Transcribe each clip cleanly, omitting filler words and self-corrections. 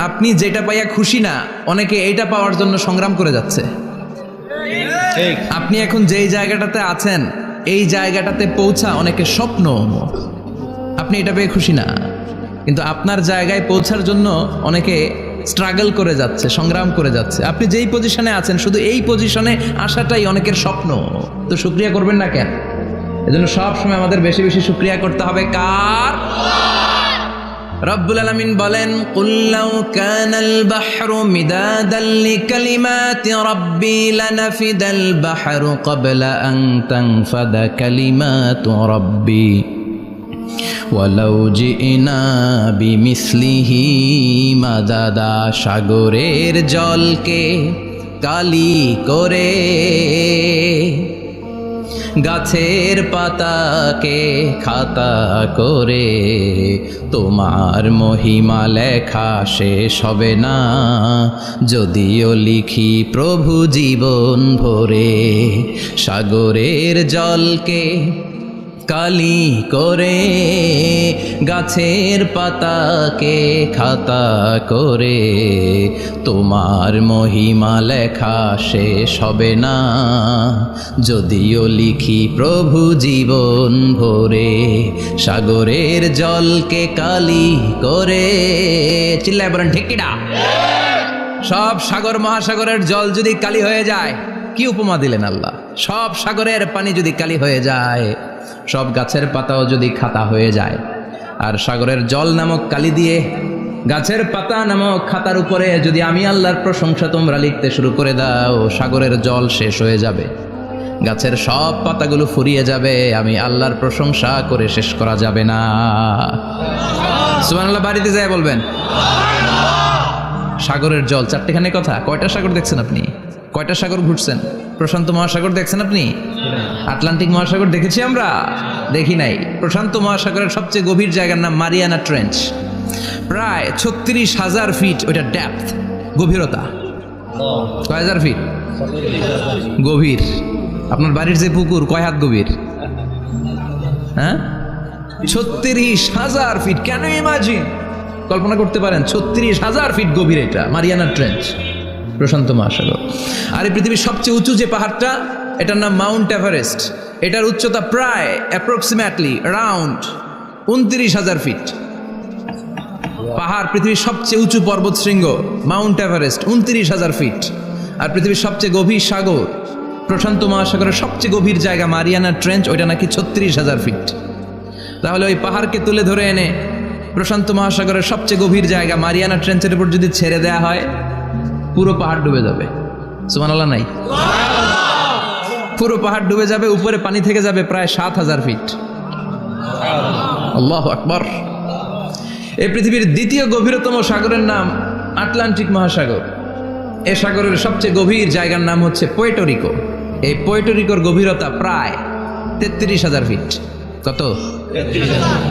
আপনি যেটা পাইয়া খুশি না, অনেকে এইটা পাওয়ার জন্য সংগ্রাম করে যাচ্ছে। আপনি এখন যেই জায়গাটাতে আছেন, এই জায়গাটাতে পৌঁছা অনেকের স্বপ্ন। আপনি এটা পেয়ে খুশি না, কিন্তু আপনার জায়গায় পৌঁছার জন্য অনেকে স্ট্রাগল করে যাচ্ছে, সংগ্রাম করে যাচ্ছে। আপনি যেই পজিশনে আছেন, শুধু এই পজিশনে আসাটাই অনেকের স্বপ্ন। তো শুকরিয়া করবেন না কেন? এজন্য সব সময় আমাদের বেশি বেশি শুকরিয়া করতে হবে কার? রব্বুল আলামিন বলেন, কুল লাউ কানাল বাহরু মিদাদান লিকালিমাতি রাব্বি লানাফিদাল বাহরু ক্বাবলা আন তানফাদা কালিমাতু রাব্বি ওয়ালাউ জিনা বিমিসলিহি মাদাদা। সাগরের জলকে কালি করে, গাছের পাতাকে খাতা করে, তোমার মহিমা লেখা শেষ হবে না, যদিও লিখি প্রভু জীবন ভরে। সাগরের জলকে কালি করে, গাছের পাতাকে খাতা করে, তোমার মহিমা লেখা শেষ হবে না, যদিও লিখি প্রভু জীবন ভরে। সাগরের জলকে কালি করে। চিল্লায় বলেন ঠিক কিনা? সব সাগর মহাসাগরের জল যদি কালি হয়ে যায়, কি উপমা দিলেন আল্লাহ! সব সাগরের পানি যদি কালি হয়ে যায়, সব গাছের পাতাও যদি খাতা হয়ে যায়, আর সাগরের জল নামক কালি দিয়ে গাছের পাতা নামক খাতার উপরে যদি আমি আল্লাহর প্রশংসা তোমরা লিখতে শুরু করে দাও, সাগরের জল শেষ হয়ে যাবে, গাছের সব পাতাগুলো ফুরিয়ে যাবে, আমি আল্লাহর প্রশংসা করে শেষ করা যাবে না। সুবহানাল্লাহ বাড়িতে যায় বলবেন। সাগরের জল, চারটেখানে কথা। কয়টা সাগর দেখছেন আপনি? কয়টা সাগর ঘুরছেন? প্রশান্ত মহাসাগর দেখছেন আপনি? আটলান্টিক মহাসাগর দেখেছি আমরা? দেখি নাই। প্রশান্ত মহাসাগরের সবচেয়ে গভীর জায়গার নাম মারিয়ানা ট্রেঞ্চ। প্রায় 36,000 ফিট ওইটা ডেপথ, গভীরতা। কয় হাজার ফিট গভীর? আপনার বাড়ির যে পুকুর কয় হাত গভীর? হ্যাঁ, 36,000 ফিট। কেন ইমাজিন, কল্পনা করতে পারেন? 36,000 ফিট গভীর এটা মারিয়ানা ট্রেঞ্চ, প্রশান্ত মহাসাগর। আর এই পৃথিবীর সবচেয়ে উঁচু যে পাহাড়টা, এটার নাম মাউন্ট এভারেস্ট। এটার উচ্চতা প্রায় অ্যাপ্রক্সিমেটলি অ্যারাউন্ড 29,000 ফিট। পাহাড়, পৃথিবীর সবচেয়ে উঁচু পর্বত শৃঙ্গ মাউন্ট এভারেস্ট 29,000 ফিট। আর পৃথিবীর সবচেয়ে গভীর সাগর, প্রশান্ত মহাসাগরের সবচেয়ে গভীর জায়গা মারিয়ানা ট্রেঞ্চ, ওইটা নাকি 36,000 ফিট। তাহলে ওই পাহাড়কে তুলে ধরে এনে প্রশান্ত মহাসাগরের সবচেয়ে গভীর জায়গা মারিয়ানা ট্রেঞ্চের উপর যদি ছেড়ে দেয়া হয়, পুরো পাহাড় ডুবে যাবে। সুবহানাল্লাহ নাই? পুরো পাহাড় ডুবে যাবে, উপরে পানি থেকে যাবে প্রায় 7,000 ফিট। আল্লাহু আকবার। এই পৃথিবীর দ্বিতীয় গভীরতম সাগরের নাম আটলান্টিক মহাসাগর। এ সাগরের সবচেয়ে গভীর জায়গার নাম হচ্ছে পুয়ের্টো। এই পুয়ের্টোর গভীরতা প্রায় 33,000 ফিট। কত?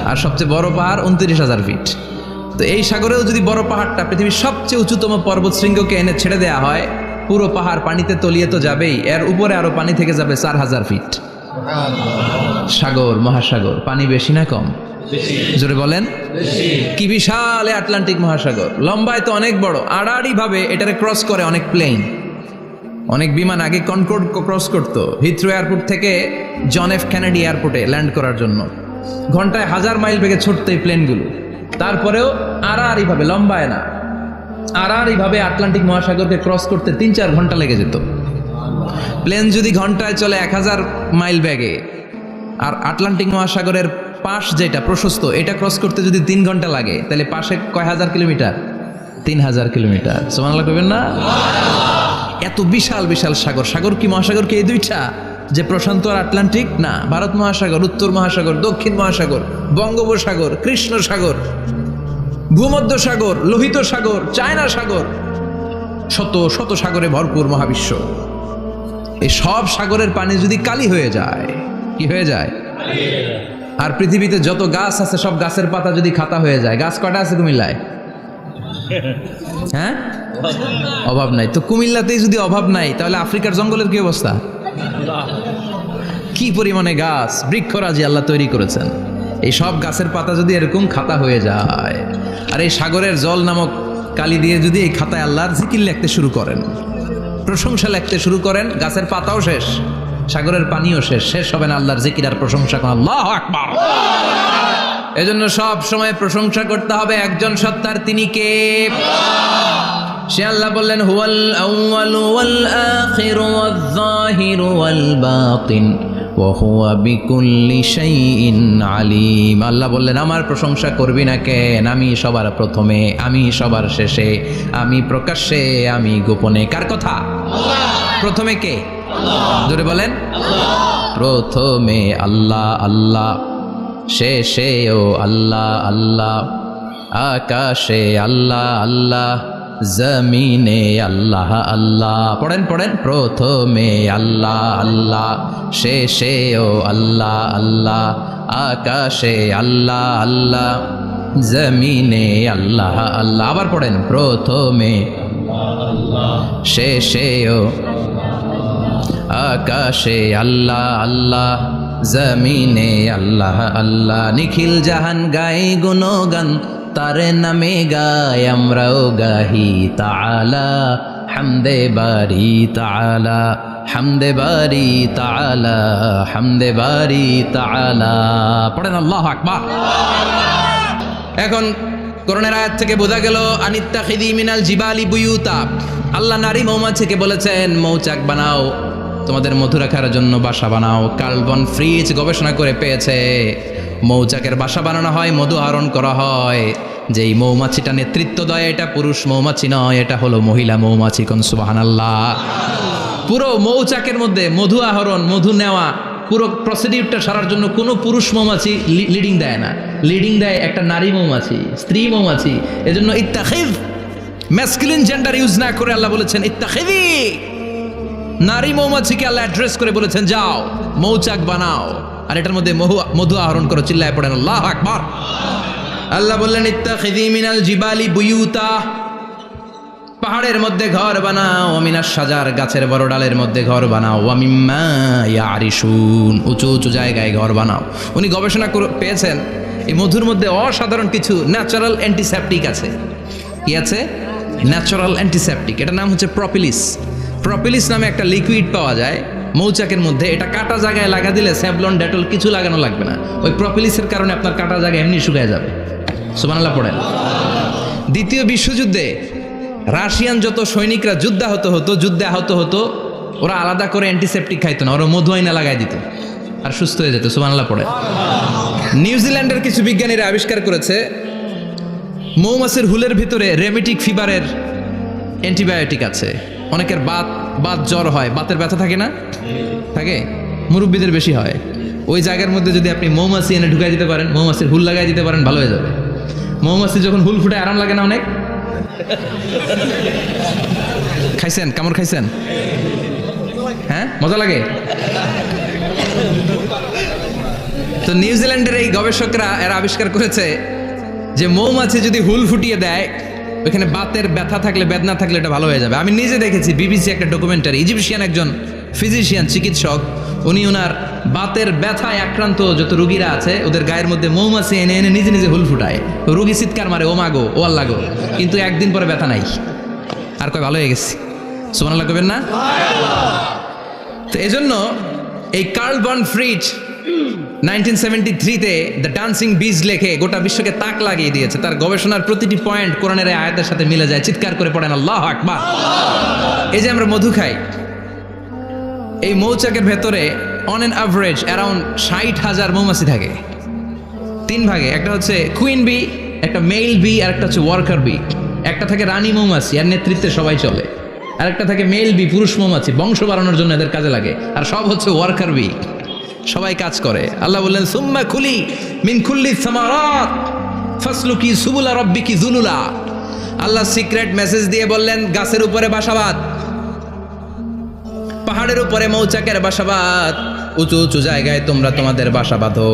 আর সবচেয়ে বড় পাহাড় 29,000 ফিট। তো এই সাগরেও যদি বড় পাহাড়টা, পৃথিবীর সবচেয়ে উঁচুতম পর্বত শৃঙ্গকে এনে ছেড়ে দেয়া হয়, পুরো পাহাড় পানিতে তলিয়ে তো যাবেই, এর উপরে আরো পানি থেকে যাবে 4,000 ফিট। সাগর, মহাসাগর, পানি বেশি না কম? জোরে বলেন। কি বিশাল আটলান্টিক মহাসাগর! লম্বায় তো অনেক বড়, আড়াআড়ি ভাবে এটারে ক্রস করে অনেক প্লেন, অনেক বিমান। আগে কনকর্ড ক্রস করতো হিথ্রো এয়ারপোর্ট থেকে জন এফ কেনেডি এয়ারপোর্টে ল্যান্ড করার জন্য। ঘন্টায় 1000 মাইল বেগে ছুটতো এই প্লেনগুলো। তারপরেও আড়াআড়ি ভাবে, লম্বায় না, আড়াআড়ি ভাবে আটলান্টিক মহাসাগরকে ক্রস করতে 3-4 ঘন্টা লেগে যেত। প্লেন যদি ঘন্টায় চলে 1000 মাইল বেগে, আর আটলান্টিক মহাসাগরের পাশ যেটা প্রশস্ত, এটা ক্রস করতে যদি 3 ঘন্টা লাগে, তাহলে পাশে কয় হাজার কিলোমিটার? 3000 কিলোমিটার। সুবহানাল্লাহ কইবেন না? এত বিশাল বিশাল সাগর। সাগর কি, মহাসাগর কি এই দুইটা যে প্রশান্ত আর আটলান্টিক? না, ভারত মহাসাগর, উত্তর মহাসাগর, দক্ষিণ মহাসাগর, বঙ্গোপসাগর, কৃষ্ণ সাগর, ভূমধ্য সাগর, লোহিত সাগর, চায়না সাগর, শত শত সাগরে ভরপুর মহাবিশ্ব। এই সব সাগরের পানি যদি কালি হয়ে যায়, কি হয়ে যায়? আর পৃথিবীতে যত গাছ আছে, সব গাছের পাতা যদি খাতা হয়ে যায়, গাছ কটা আছে কুমিল্লায়? হ্যাঁ, অভাব নাই। তো কুমিল্লাতেই যদি অভাব নাই, তাহলে আফ্রিকার জঙ্গলের কি অবস্থা? কি পরিমাণে গাছ, বৃক্ষরাজি আল্লাহ তৈরি করেছেন। এই সব গাছের পাতা যদি এরকম খাতা হয়ে যায়, আর এই সাগরের জল নামক কালি দিয়ে যদি এই খাতায় আল্লাহর জিকির লিখতে শুরু করেন, প্রশংসা লিখতে শুরু করেন, গাছের পাতাও শেষ, সাগরের পানিও শেষ, শেষ হবে না আল্লাহর জিকির আর প্রশংসা করেন। আল্লাহু আকবার। এজন্য সব সময় প্রশংসা করতে হবে একজন সত্তার, তিনি কে? সে আল্লাহ বললেন হুয়াল আউয়ালু ওয়াল আখিরু ওয়াজ যাহিরু ওয়াল বাতিন ওয়া হুয়া বিকুল্লি শাইইন আলিম। আল্লাহ বললেন আমার প্রশংসা করবি না কেন? আমি সবার প্রথমে, আমি সবার শেষে, আমি প্রকাশ্যে, আমি গোপনে। কার কথা? প্রথমে কে? জোরে বলেন। প্রথমে আল্লাহ আল্লাহ, শেষেও আল্লাহ আল্লাহ, আকাশে আল্লাহ আল্লাহ, জমিনে আল্লাহ আল্লাহ। পড়েন পড়েন। প্রথমে আল্লাহ আল্লাহ, শেষেও আল্লাহ আল্লাহ, আকাশে আল্লাহ আল্লাহ, জমিনে আল্লাহ আল্লাহ। আবার পড়েন। প্রথমে শেষেও আকাশে আল্লাহ আল্লাহ, জমিনে আল্লাহ আল্লাহ। নিখিল জাহান গায় গুণগান, তারে নামে গায় আমরাও গাহি। তাআলা হামদে বারি তাআলা, হামদে বারি তাআলা, হামদে বারি তাআলা। পড়েন আল্লাহু আকবার। এখন কোরআনের আয়াত থেকে বোঝা গেল আনিত্তাখিযি মিনাল জিবালি বুয়ুতা। আল্লাহ নারী মৌমাছিকে বলেছেন মৌচাক বানাও, তোমাদের মধু রাখার জন্য বাসা বানাও। কার্বন ফ্রিজ গবেষণা করে পেয়েছে মৌচাকের বাসা বানানো হয়, মধু আহরণ করা হয়। যেই মৌমাছিটা নেতৃত্ব দেয় এটা পুরুষ মৌমাছি নয়, এটা হলো মহিলা মৌমাছি। কোন সুবহানাল্লাহ। পুরো মৌচাকের মধ্যে মধু আহরণ, মধু নেওয়া, পুরো প্রসিডিউরটা সারার জন্য কোনো পুরুষ মৌমাছি লিডিং দেয় না, লিডিং দেয় একটা নারী মৌমাছি, স্ত্রী মৌমাছি। এজন্য ইত্তাখিয, ম্যাসকুলিন জেন্ডার ইউজ না করে আল্লাহ বলেছেন ইত্তাখিযি। নারী মৌমাছিকে আল্লাহ অ্যাড্রেস করে বলেছেন যাও মৌচাক বানাও, আর এটার মধ্যে মধু আহরণ করো। চিল্লায় পড়েন আল্লাহু আকবার। আল্লাহ বললেন ইত্তাখিযি মিনাল জিবালি বুয়ুতা, পাহাড়ের মধ্যে ঘর বানাও, মিনাশ শাজার গাছের বড় ডালের মধ্যে ঘর বানাও, ওয়া মিম্মা ইয়ারিশুন উঁচু উঁচু জায়গায় ঘর বানাও। উনি গবেষণা করে পেয়েছেন এই মধুর মধ্যে অসাধারণ কিছু ন্যাচারাল অ্যান্টিসেপটিক আছে। কি আছে? Natural antiseptic. এটার নাম হচ্ছে প্রপিলিস। প্রপিলিস নামে একটা লিকুইড পাওয়া যায় মৌচাকের মধ্যে। এটা কাটা জায়গায় লাগা দিলে স্যাভলন ডেটল কিছু লাগানো লাগবে না। ওই প্রপিলিসের কারণে আপনার কাটা জায়গা এমনি শুকিয়ে যাবে। সুবহানাল্লাহ পড়েন। দ্বিতীয় বিশ্বযুদ্ধে রাশিয়ান যত সৈনিকরা যুদ্ধে আহত হতো, ওরা আলাদা করে অ্যান্টিসেপটিক খাইতো না, ওরা মধু আইনা লাগাই দিত আর সুস্থ হয়ে যেত। সুবহানাল্লাহ পড়েন। নিউজিল্যান্ডের কিছু বিজ্ঞানীরা আবিষ্কার করেছে মৌমাছির হুলের ভিতরে রেমেটিক ফিভারের অ্যান্টিবায়োটিক আছে। অনেকের বাত জ্বর হয়, বাতের ব্যথা থাকে না? থাকে, মুরব্বীদের বেশি হয়। ওই জায়গার মধ্যে যদি আপনি মৌমাছি এনে ঢুকাই দিতে পারেন, মৌমাছির হুল লাগাই দিতে পারেন, ভালো হয়ে যাবে। মৌমাছি যখন হুল ফুটে আরাম লাগে না অনেক? খাইছেন? কামড় খাইছেন? হ্যাঁ, মজা লাগে। তো নিউজিল্যান্ডের এই গবেষকরা এরা আবিষ্কার করেছে যে মৌমাছি যদি হুল ফুটিয়ে দেয়, ওইখানে বাতের ব্যথা থাকলে, বেদনা থাকলে এটা ভালো হয়ে যাবে। আমি নিজে দেখেছি, বিবিসি একটা ডকুমেন্টারি। ইজিপশিয়ান একজন ফিজিশিয়ান, চিকিৎসক, উনি ওনার বাতের ব্যথায় আক্রান্ত যত রুগীরা আছে ওদের গায়ের মধ্যে মৌমাছি এনে এনে নিজে নিজে হুল ফুটায়। রুগী চিৎকার মারে ও মাগো, ও আল্লাহ গো, কিন্তু একদিন পরে ব্যথা নাই, আর কয় ভালো হয়ে গেছি। সুবহানাল্লাহ কইবেন না? তো এজন্য এই কার্ল বন ফ্রিজ 1973-তে দ্য ডান্সিং বিজ লেখে গোটা বিশ্বকে তাক লাগিয়ে দিয়েছে। তার গবেষণার প্রতিটি পয়েন্ট কোরআনের আয়াতের সাথে মিলে যায়। চিৎকার করে পড়েন আল্লাহু আকবার। এই যে আমরা মধু খাই, এই মৌচাকের ভেতরে অন এন অ্যাভারেজ অ্যারাউন্ড 60,000 মৌমাছি থাকে। তিন ভাগে, একটা হচ্ছে কুইন বি, একটা মেল বি, আর একটা হচ্ছে ওয়ার্কার বি। একটা থাকে রানী মৌমাছি, আর নেতৃত্বে সবাই চলে। আর একটা থাকে মেল বি, পুরুষ মৌমাছি, বংশ বাড়ানোর জন্য এদের কাজে লাগে। আর সব হচ্ছে ওয়ার্কার বি, সবাই কাজ করে। আল্লাহ বললেন সুম্মা কুলি মিন কুল্লি সামারাত ফাসলুকি সুবুলা রাব্বিকি যুলুলা। আল্লাহ সিক্রেট মেসেজ দিয়ে বললেন গাছের উপরে বাসাবাদ, পাহাড়ের উপরে মৌচাকের বাসাবাদ, উঁচু উঁচু জায়গায় তোমরা তোমাদের বাসা বাঁধো।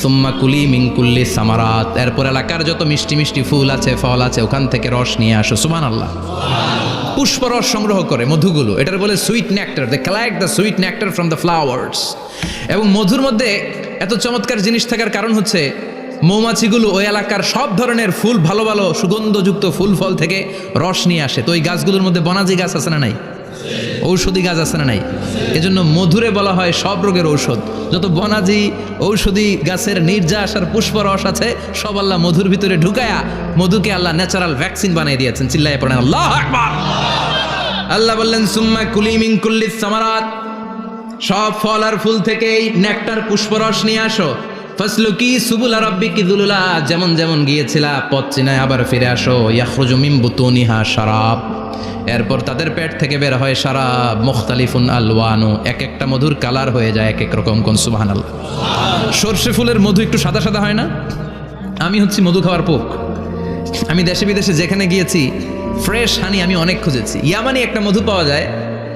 সুম্মা কুলি মিন কুল্লি সামারাত, এরপর এলাকার যত মিষ্টি মিষ্টি ফুল আছে, ফল আছে, ওখান থেকে রস নিয়ে আসো। সুবহানাল্লাহ। পুষ্পরস সংগ্রহ করে মধুগুলো, এটার বলে sweet nectar. They collect the sweet nectar from the flowers. এবং মধুর মধ্যে এত চমৎকার জিনিস থাকার কারণ হচ্ছে মৌমাছিগুলো ওই এলাকার সব ধরনের ফুল, ভালো ভালো সুগন্ধযুক্ত ফুল ফল থেকে রস নিয়ে আসে। তো ওই গাছগুলোর মধ্যে বনাজি গাছ আছে না নাই? ঔষধি গাছ আছে না নাই? এজন্য মধুরে বলা হয় সব রোগের ঔষধ। যত বনাজি ঔষধি গাছের নির্যাস আর পুষ্পরস আছে সব আল্লাহ মধুর ভিতরে ঢুকায়া মধুকে আল্লাহ ন্যাচারাল ভ্যাকসিন বানিয়ে দিয়েছেন। চিল্লায়ে পড়েন আল্লাহু আকবার। আল্লাহ বললেন সুম্মা কুলি মিন কুল্লিস সামারাত, সব ফল আর ফুল থেকেই নেকটার পুষ্পরস নিয়ে আসো। ফাসলুকি সুবুলা রাব্বিকি যুলুলা, যেমন যেমন গিয়েছিলা পথ চিনায় আবার ফিরে আসো। ইয়াখরুজু মিন বুতুনিহা শারাব, এরপর তাদের পেট থেকে বের হয় শারাব। মুখতালিফুন আলওয়ানু, এক একটা মধুর কালার হয়ে যায় এক এক রকম। কোন সুবহানাল্লাহ। সরষে ফুলের মধু একটু সাদা সাদা হয় না? আমি হচ্ছি মধু খাওয়ার পোক। আমি দেশে বিদেশে যেখানে গিয়েছি ফ্রেশ হানি আমি অনেক খুঁজেছি। ইয়ামানি একটা মধু পাওয়া যায়,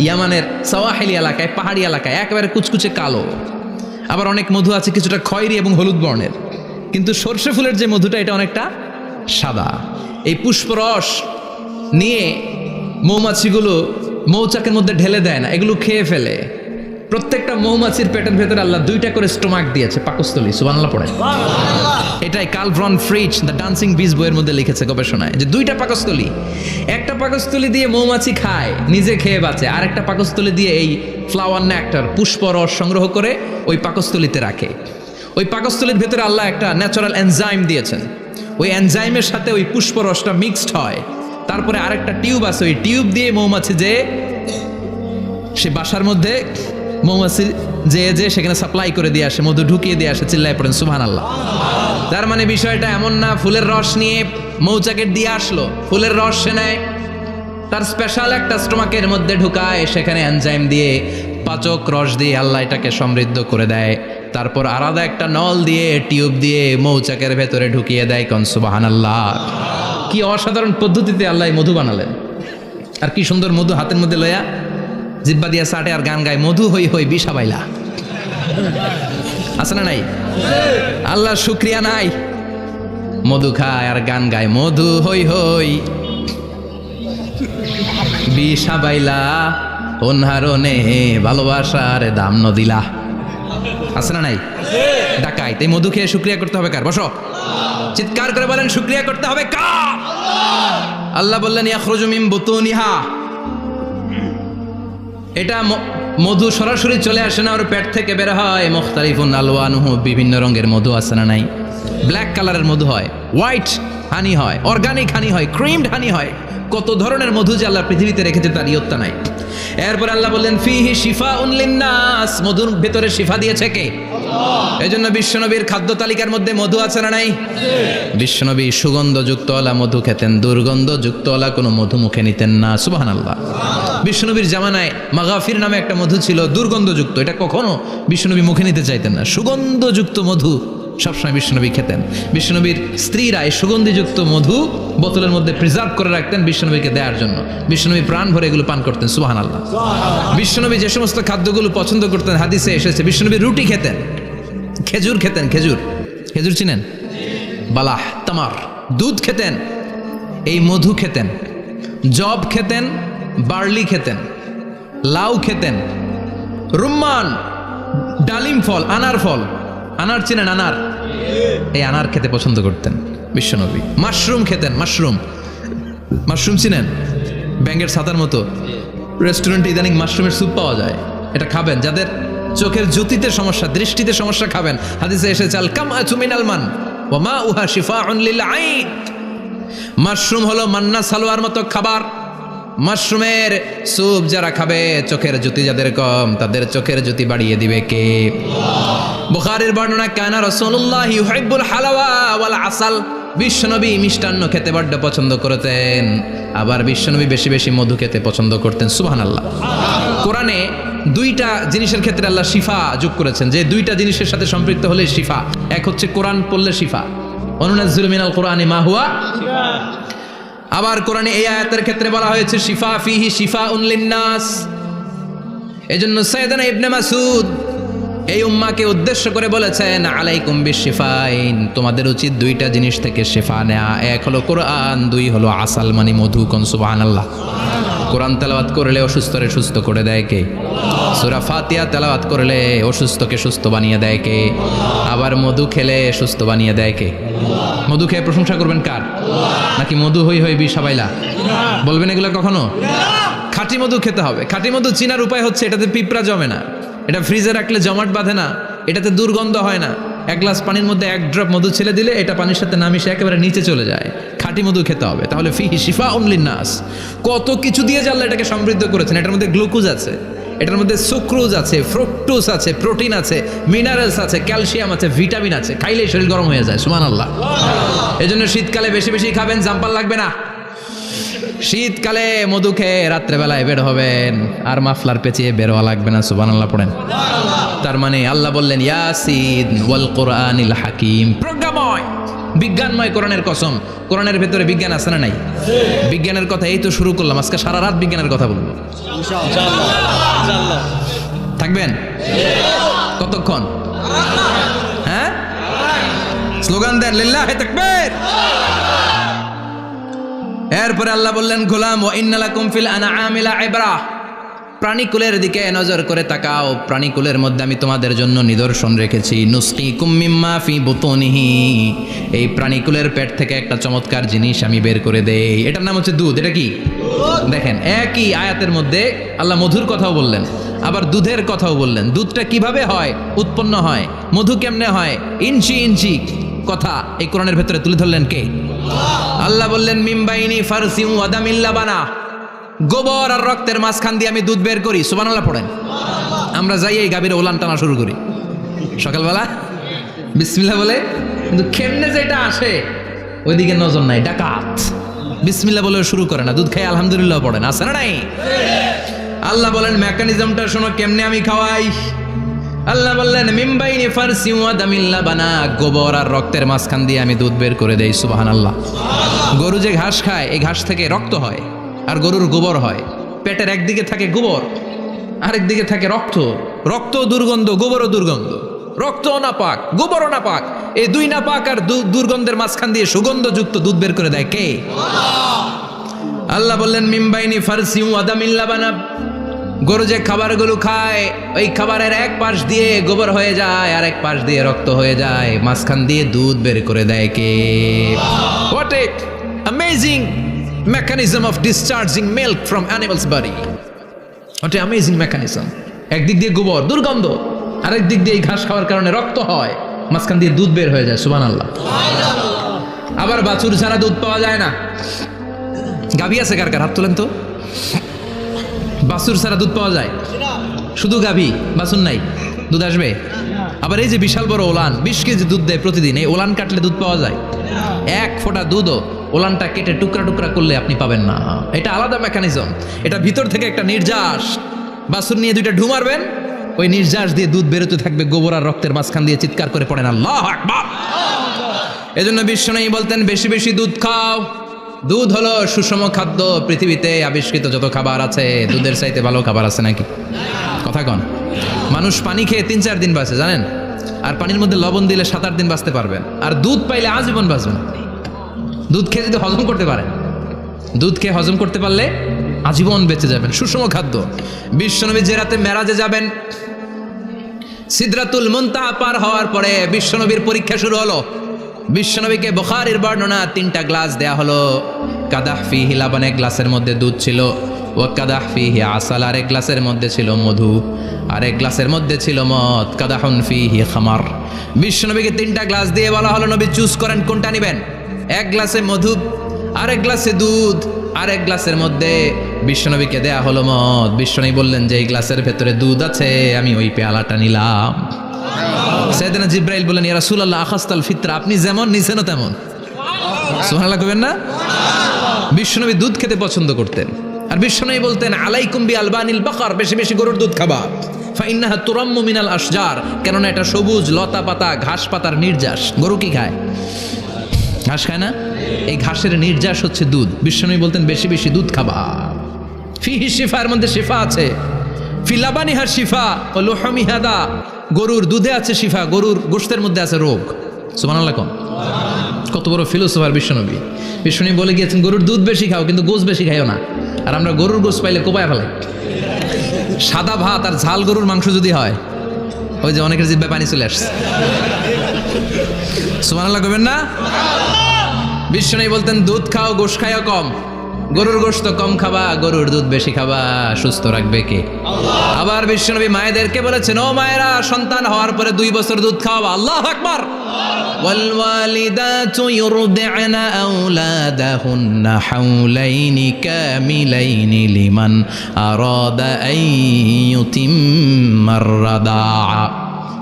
ইয়ামানের সাওয়াহিলি এলাকায়, পাহাড়ি এলাকায়, একেবারে কুচকুচে কালো। আবার অনেক মধু আছে কিছুটা খয়েরি এবং হলুদ বর্ণের, কিন্তু সরষে ফুলের যে মধুটা এটা অনেকটা সাদা। এই পুষ্পরস নিয়ে মৌমাছিগুলো মৌচাকের মধ্যে ঢেলে দেয় না, এগুলো খেয়ে ফেলে। প্রত্যেকটা মৌমাছির পেটের ভেতরে আল্লাহ 2টা করে স্টোমাক দিয়েছে, পাকস্থলী। সুবহানাল্লাহ পড়ে। এটাই কার্ল ভন ফ্রিচ দ্য ডান্সিং বিজ বইয়ের মধ্যে লিখেছে গবেষণায়, যে 2টা পাকস্থলী। একটা পাকস্থলী দিয়ে মৌমাছি খায়, নিজে খেয়ে বাঁচে, আর একটা পাকস্থলী দিয়ে এই ফ্লাওয়ার নেক্টার পুষ্পরস সংগ্রহ করে ওই পাকস্থলীতে রাখে। ওই পাকস্থলীর ভেতরে আল্লাহ একটা ন্যাচারাল এনজাইম দিয়েছেন, ওই এনজাইমের সাথে ওই পুষ্পরসটা মিক্সড হয়। তারপরে আরেকটা টিউব আছে, ওই টিউব দিয়ে মৌমাছি যে সে বাসার মধ্যে মৌমাছি যে সেখানে সাপ্লাই করে দিয়ে আসে, মধু ঢুকিয়ে দিয়ে আসে। চিল্লায় পড়েন সুবহানাল্লাহ। তার মানে বিষয়টা এমন না ফুলের রস নিয়ে মৌচাকের দিয়ে আসলো, ফুলের রস সে নেয়, তার স্পেশাল একটা স্টোমাকের মধ্যে ঢুকায়, সেখানে এনজাইম দিয়ে পাচক রস দিয়ে আল্লাহ এটাকে সমৃদ্ধ করে দেয়। তারপর আলাদা একটা নল দিয়ে টিউব দিয়ে মৌচাকের ভেতরে ঢুকিয়ে দেয়। কোন সুবহানাল্লাহ। কি অসাধারণ পদ্ধতিতে আল্লাহ মধু বানালেন। আর কি সুন্দর মধু হাতের মধ্যে লয়া জিব্বা দিয়া সাটে আর গান গায়, মধু হই হই বিষা বাইলা। আছে না নাই? আল্লাহর শুকরিয়া নাই? মধু খায় আর গান গায়, মধু হই হই বিষা বাইলা, অনহারণে ভালোবাসার দাম নদিলা। আছে না নাই? ডাকাই। তাই মধু খেয়ে শুকরিয়া করতে হবে কার? বসো, চিৎকার করে বলেন শুকরিয়া করতে হবে কার? আল্লাহ বললেন ইয়াখরুজু মিন বুতুনিহা, এটা মধু সরাসরি চলে আসে না, ওর পেট থেকে বের হয়। মুখতালিফুন আলওয়ানুহু, বিভিন্ন রঙের মধু আছে না নাই? ব্ল্যাক কালারের মধু হয়, হোয়াইট হানি হয়, অর্গানিক হানি হয়, ক্রিমড হানি হয়। কত ধরনের মধু যে আল্লাহ পৃথিবীতে রেখেছে তার ইয়ত্তা নাই। এরপর আল্লাহ বললেন ফিহি শিফাউন লিন্নাস, মধুর ভেতরে শিফা দিয়েছে কে? আল্লাহ। এজন্য বিশ্বনবীর খাদ্য তালিকার মধ্যে মধু আছে না নাই? বিশ্বনবী সুগন্ধযুক্ত ওলা মধু খেতেন, দুর্গন্ধযুক্ত ওলা কোনো মধু মুখে নিতেন না। সুবহানাল্লাহ। বিশ্বনবীর জামানায় মাগাফির নামে একটা মধু ছিল, দুর্গন্ধযুক্ত, এটা কখনো বিশ্বনবী মুখে নিতে চাইতেন না। সুগন্ধযুক্ত মধু সবসময় বিশ্বনবী খেতেন। বিশ্বনবীর স্ত্রীরা এই সুগন্ধিযুক্ত মধু বোতলের মধ্যে প্রিজার্ভ করে রাখতেন বিশ্বনবীকে দেওয়ার জন্য। বিশ্বনবী প্রাণ ভরে এগুলো পান করতেন। সুবহানাল্লাহ। বিশ্বনবী যে সমস্ত খাদ্যগুলো পছন্দ করতেন হাদিসে এসেছে, বিশ্বনবী রুটি খেতেন, খেজুর খেতেন, খেজুর, খেজুর চিনেন? বালাহ, তামার, দুধ খেতেন, এই মধু খেতেন, জব খেতেন, বার্লি খেতেন, লাউ খেতেন, রুম্মান, ডালিম ফল, আনার ফল, আনার চিনেন? আনার, এই আনার খেতে পছন্দ করতেন বিশ্বনবী। মাশরুম খেতেন, মাশরুম, মাশরুম চিনেন? ব্যাঙের ছাতার মতো রেস্টুরেন্টে ইদানিং মাশরুমের স্যুপ পাওয়া যায়, এটা খাবেন। যাদের চোখের জ্যোতিতে সমস্যা, দৃষ্টিতে সমস্যা, খাবেন। হাদিসে এসেছে আল কামআতু মিনাল মান ওয়া মাউহা শিফাউন লিল আইন। মাশরুম হলো মান্না সালোয়ার মতো খাবার। মাশরুমের স্যুপ যারা খাবে, চোখের জ্যোতি যাদের কম তাদের চোখের জ্যোতি বাড়িয়ে দিবে কে? বুখারীর বর্ণনা, কানা রাসূলুল্লাহ ইউহিব্বুল হালাওয়া ওয়াল আসাল, বিশ্বনবী মিষ্টান্ন খেতে বড্ড পছন্দ করতেন, আবার বিশ্বনবী বেশি বেশি মধু খেতে পছন্দ করতেন। সুবহানাল্লাহ। কোরআনে দুইটা জিনিসের ক্ষেত্রে আল্লাহ শিফা যোগ করেছেন, যে দুইটা জিনিসের সাথে সম্পৃক্ত হলে শিফা। এক হচ্ছে কোরআন পড়লে শিফা, অনুনাজ্জিলু মিনাল কোরআনি মা হুয়া শিফা। আবার কোরআনে এই আয়াতের ক্ষেত্রে বলা হয়েছে শিফা ফিহি শিফাউন লিন্নাস। এজন্য সাইয়েদনা ইবনে মাসউদ এই উম্মাহকে উদ্দেশ্য করে বলেছেন আলাইকুম বিশিফাইন, তোমাদের উচিত দুইটা জিনিস থেকে শিফা নেয়া। এক হলো কোরআন, দুই হলো আসাল মানে মধু। কোন সুবহানাল্লাহ। কোরআন তেলাওয়াত করলে অসুস্থরে সুস্থ করে দেয় কে? সূরা ফাতিহা তেলাওয়াত করলে অসুস্থকে সুস্থ বানিয়ে দেয় কে? আবার মধু খেলে সুস্থ বানিয়ে দেয় কে? মধু খেয়ে প্রশংসা করবেন কার? নাকি মধু হই হই বিষাবাইলা বলবেন এগুলো কখনো? খাঁটি মধু খেতে হবে। খাঁটি মধু চিনার উপায় হচ্ছে এটাতে পিঁপড়া জমে না, এটা ফ্রিজে রাখলে জমাট বাঁধে না, এটাতে দুর্গন্ধ হয় না। এক গ্লাস পানির মধ্যে এক ড্রপ মধু ছেলে দিলে এটা পানির সাথে না মিশে একেবারে নিচে চলে যায়। খাঁটি মধু খেতে হবে। তাহলে ফিহি শিফাউন লিন্নাস, কত কিছু দিয়ে আল্লাহ এটাকে সমৃদ্ধ করেছেন। এটার মধ্যে গ্লুকোজ আছে, এটার মধ্যে সুক্রোজ আছে, ফ্রুক্টোজ আছে, প্রোটিন আছে, মিনারেলস আছে, ক্যালসিয়াম আছে, ভিটামিন আছে। খাইলেই শরীর গরম হয়ে যায়। সুবহানাল্লাহ। এজন্য শীতকালে বেশি বেশি খাবেন, জাম্পাল লাগবে না। শীতকালে মধু খেয়ে রাত্রেবেলায় বের হবেন, আর মাফলার পেঁচিয়ে বেরোয়া লাগবে না। সুবহানাল্লাহ পড়েন। তার মানে আল্লাহ বললেন ইয়াসিন ওয়াল কোরআনিল হাকিম, প্রজ্ঞাময় বিজ্ঞানময় কোরআনের কসম। কোরআনের ভেতরে বিজ্ঞান আছে না নাই? বিজ্ঞানের কথা এই তো শুরু করলাম, আজকে সারা রাত বিজ্ঞানের কথা বলবো। থাকবেন কতক্ষণ? হ্যাঁ, স্লোগান দেন লিল্লাহি তাকবীর। এরপরে আল্লাহ বললেন গোলাম ওয়া ইন্না লাকুম ফিল আনআমি লাইবরা, প্রাণীকুলের দিকে নজর করে তাকাও। প্রাণীকুলের মধ্যে আমি তোমাদের জন্য নিদর্শন রেখেছি। নুসকিকুম মিম্মা ফি বুতুনিহি, এই প্রাণীকুলের পেট থেকে একটা চমৎকার জিনিস আমি বের করে দেই, এটার নাম হচ্ছে দুধ। এটা কি? দেখেন, একই আয়াতের মধ্যে আল্লাহ মধুর কথাও বললেন, আবার দুধের কথাও বললেন। দুধটা কিভাবে হয়, উৎপন্ন হয়, মধু কেমনে হয়, ইঞ্চি ইঞ্চি কথা এই কোরআনের ভেতরে তুলে ধরলেন কে? আল্লাহ বললেন মিমবাইনি ফারসিউ ওয়াদামিল লাবানা, গোবর আর রক্তের মাঝখান দিয়ে আমি দুধ বের করি। সুবহানাল্লাহ পড়েন। আমরা যাই এই গাভীর ওলান টানা শুরু করি সকালবেলা বিসমিল্লাহ বলে, কিন্তু কেমনে যেটা আসে ওইদিকে নজর নাই, ডাকাত। বিসমিল্লাহ বলে শুরু করে না, দুধ খাই আলহামদুলিল্লাহ পড়েন, আছে না নাই? আল্লাহ বলেন মেকানিজমটা শোনো কেমনে আমি খাওয়াই। আল্লাহ বললেন মিমবাইনি ফারসিউ ওয়াদামিল লাবানা, গোবর আর রক্তের মাঝখান দিয়ে আমি দুধ বের করে দেই। সুবহানাল্লাহ। গরু যে ঘাস খায়, এই ঘাস থেকে রক্ত হয় আর গরুর গোবর হয়। পেটের একদিকে থাকে গোবর, আরেক দিকে থাকে রক্ত। রক্ত দুর্গন্ধ, গোবরও দুর্গন্ধ। রক্তও নাপাক, গোবরও নাপাক। এই দুই নাপাক আর দুর্গন্ধের মাঝখান দিয়ে সুগন্ধযুক্ত দুধ বের করে দেয় কে? আল্লাহ বললেন মিমবাইনি ফারসিউ ওয়াদামিল লাবানা, গরু যে খাবারগুলো খায় ওই খাবারের এক পাশ দিয়ে গোবর হয়ে যায় আর এক পাশ দিয়ে রক্ত হয়ে যায়, মাঝখান দিয়ে দুধ বের করে দেয় কে? What a amazing mechanism of discharging milk from animal's body. What an amazing mechanism. একদিক দিয়ে গোবর দুর্গন্ধ, আরেক দিক দিয়ে ঘাস খাওয়ার কারণে রক্ত হয়, মাঝখান দিয়ে দুধ বের হয়ে যায়। সুবহানাল্লাহ। আবার বাছুর ছাড়া দুধ পাওয়া যায় না। গাভী আছে কার কার? হাত তোলেন তো। বাছুর ছাড়া দুধ পাওয়া যায়? শুধু গাভী, বাছুর নাই, দুধ আসবে? আবার এই যে বিশাল বড় ওলান 20 কেজি দুধ দেয় প্রতিদিন, এই ওলান কাটলে দুধ পাওয়া যায়? এক ফোঁটা দুধও ওলানটা কেটে টুকরা টুকরা করলে আপনি পাবেন না। এটা আলাদা মেকানিজম। এটা ভিতর থেকে একটা নির্যাস, বাছুর নিয়ে দুইটা ঢু মারবেন, ওই নির্যাস দিয়ে দুধ বেরোতে থাকবে গোবর আর রক্তের মাঝখান দিয়ে। চিৎকার করে পড়েন আল্লাহু আকবার। এজন্য বিশ্বনবী বলতেন বেশি বেশি দুধ খাও। দুধ হলো সুষম খাদ্য। পৃথিবীতে আবিষ্কৃত যত খাবার আছে, দুধের চাইতে ভালো খাবার আছে নাকি? কথা কন। মানুষ পানি খেয়ে 3-4 দিন বাঁচে জানেন, আর পানির মধ্যে লবণ দিলে 7-8 দিন বাঁচতে পারবেন। আর দুধ পাইলে আজীবন বাঁচবেন। দুধ খেয়ে যদি হজম করতে পারেন, দুধ খেয়ে হজম করতে পারলে আজীবন বেঁচে যাবেন। সুষম খাদ্য। বিশ্বনবী যে রাতে মেরাজে যাবেন, সিদরাতুল মুনতাহা পার হওয়ার পরে বিশ্বনবীর পরীক্ষা শুরু হলো। বিশ্বনবীকে বুখারীর বর্ণনা 3টা গ্লাস দেয়া হলো। কাদাহ ফিহি লাবান, এক গ্লাসের মধ্যে দুধ ছিল। ওয়া কাদাহ ফিহি আসাল, আরেক গ্লাসের মধ্যে ছিল মধু, আরেক গ্লাসের মধ্যে ছিল মদ। কাদাহুন ফিহি খামার। বিশ্বনবীকে 3টা গ্লাস দিয়ে বলা হলো নবী চুজ করেন কোনটা নেবেন। এক গ্লাসে মধু, আরেক গ্লাসে দুধ, আরেক গ্লাসের মধ্যে বিশ্বনবীকে দেয়া হলো মদ। বিশ্বনবী বললেন যে এই গ্লাসের ভেতরে দুধ আছে, আমি ওই পেয়ালাটা নিলাম। সাইয়েদনা জিবরাইল বললেন ইয়া রাসূলুল্লাহ আখাস্তাল ফিতরা, আপনি যেমন নিছেন তেমন। সুবহানাল্লাহ কইবেন না? বিশ্বনবী দুধ খেতে পছন্দ করতেন। আর বিশ্বনবী বলতেন আলাইকুম বি আলবানিল বাকার, বেশি বেশি গরুর দুধ খাবা। ফা ইন্নাহা তুরাম্মু মিনাল আশজার, কেননা এটা সবুজ লতা পাতা ঘাস পাতার নির্যাস। গরু কি খায়? ঘাস খায় না? এই ঘাসের নির্যাস হচ্ছে দুধ। বিশ্বনবী বলতেন বেশি বেশি দুধ খাবা। ফিহি শিফা, এর মধ্যে শিফা আছে। ফি লাবানিহা শিফা ও লুহমিহা দা, গরুর দুধে আছে শিফা, গরুর গোশতের মধ্যে আছে রোগ। সুবহানাল্লাহ কোন কত বড় ফিলোসোফার বিশ্বনবী। বিশ্বনবী বলে গিয়েছেন গরুর দুধ বেশি খাও কিন্তু গোশ বেশি খাইও না। আর আমরা গরুর গোশ পাইলে কোপায় ফেলাই। সাদা ভাত আর ঝাল গরুর মাংস যদি হয়, ওই যে অনেকের জিব্বায় পানি চলে আসছে। সুবহানাল্লাহ কইবেন না? বিশ্বনবী বলতেন দুধ খাও গোশ খাইও কম, গরুর গোশত কম খাবা, গরুর দুধ বেশি খাবা, সুস্থ রাখবে কে? আবার বিশ্বনবী মায়েদেরকে বলেছেন, ও মায়েরা সন্তান হওয়ার পরে 2 বছর দুধ খাওয়াবা। আল্লাহু আকবার। ওয়াল ওয়ালিদাতু ইউরদি'না আওলাদাহুন্না হাওলাইনি কামিলাইনি লিমান আরাদা আন ইউতিম্মার রাদা'a।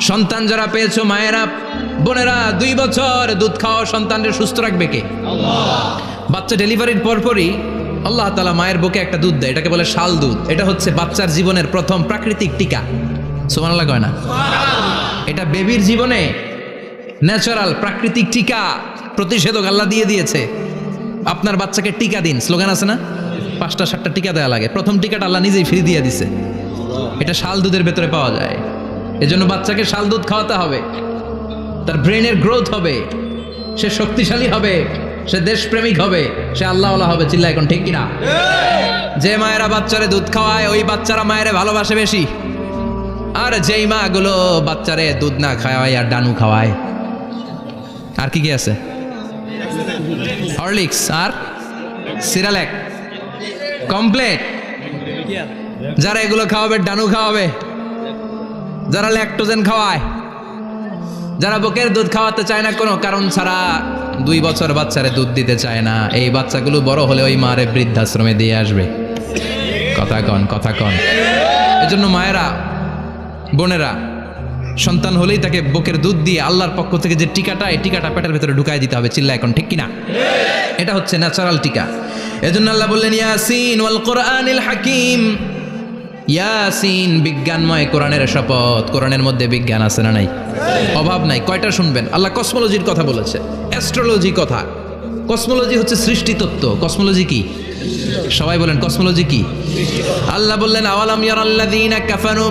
সন্তান যারা পেয়েছো মায়েরা বোনেরা 2 বছর দুধ খাওয়া সন্তানকে সুস্থ রাখবে কে? আল্লাহ। বাচ্চা ডেলিভারির পরপরই আল্লাহ তাআলা মায়ের বুকে একটা দুধ দেয়, এটাকে বলে শাল দুধ। এটা হচ্ছে বাচ্চার জীবনের প্রথম প্রাকৃতিক টিকা। সুবহানাল্লাহ কয় না? এটা বেবির জীবনে ন্যাচারাল প্রাকৃতিক টিকা, প্রতিষেধক আল্লাহ দিয়ে দিয়েছে। আপনার বাচ্চাকে টিকা দিন, স্লোগান আছে না? 5টা 7টা টিকা দেওয়া লাগে, প্রথম টিকাটা আল্লাহ নিজেই ফ্রি দিয়ে দিছে। এটা শাল দুধের ভেতরে পাওয়া যায়। এজন্য বাচ্চাকে শাল দুধ খাওয়াতে হবে, তার ব্রেনের গ্রোথ হবে, সে শক্তিশালী হবে, সে দেশপ্রেমিক হবে, সে আল্লাহওয়ালা হবে। চিল্লা এখন ঠিক কিনা? যে মায়েরা বাচ্চারে দুধ খাওয়ায় ওই বাচ্চারা মায়েরে ভালোবাসে বেশি। আর যেই মা গুলো বাচ্চারে দুধ না খাওয়ায় আর ডানু খাওয়ায়, আর কি কি আছে, হরলিক্স আর সিরালেক, কমপ্লেট, যারা এগুলো খাওয়াবে ডানু খাওয়াবে, যারা ল্যাকটোজেন খাওয়ায়, যারা বুকের দুধ খাওয়াতে চায় না কোনো কারণ ছাড়া, 2 বছর বাচ্চারে দুধ দিতে চায় না, এই বাচ্চাগুলো বড় হলে ওই মারে বৃদ্ধাশ্রমে দিয়ে আসবে। কথা কন। এজন্য মায়েরা বোনেরা সন্তান হলেই তাকে বুকের দুধ দিয়ে আল্লাহর পক্ষ থেকে যে টিকাটা, এই টিকাটা পেটের ভেতরে ঢুকাই দিতে হবে। চিল্লা এখন ঠিক কিনা? এটা হচ্ছে ন্যাচারাল টিকা। এজন্য আল্লাহ বললেন ইয়াসিন ওয়াল কোরআনিল হাকিম। ইয়াসিন, বিজ্ঞানময় কোরআনের শপথ। কোরআনের মধ্যে বিজ্ঞান আছে না নাই? অভাব নাই। কয়টা শুনবেন? আল্লাহ কসমোলজির কথা বলেছে, অ্যাস্ট্রোলজি কথা। কসমোলজি হচ্ছে সৃষ্টিতত্ত্ব। কসমোলজি কি? সবাই বলেন কসমোলজি কি? আল্লাহ বললেন আওয়ালাম ইয়ারাল্লাযীনা কাফারু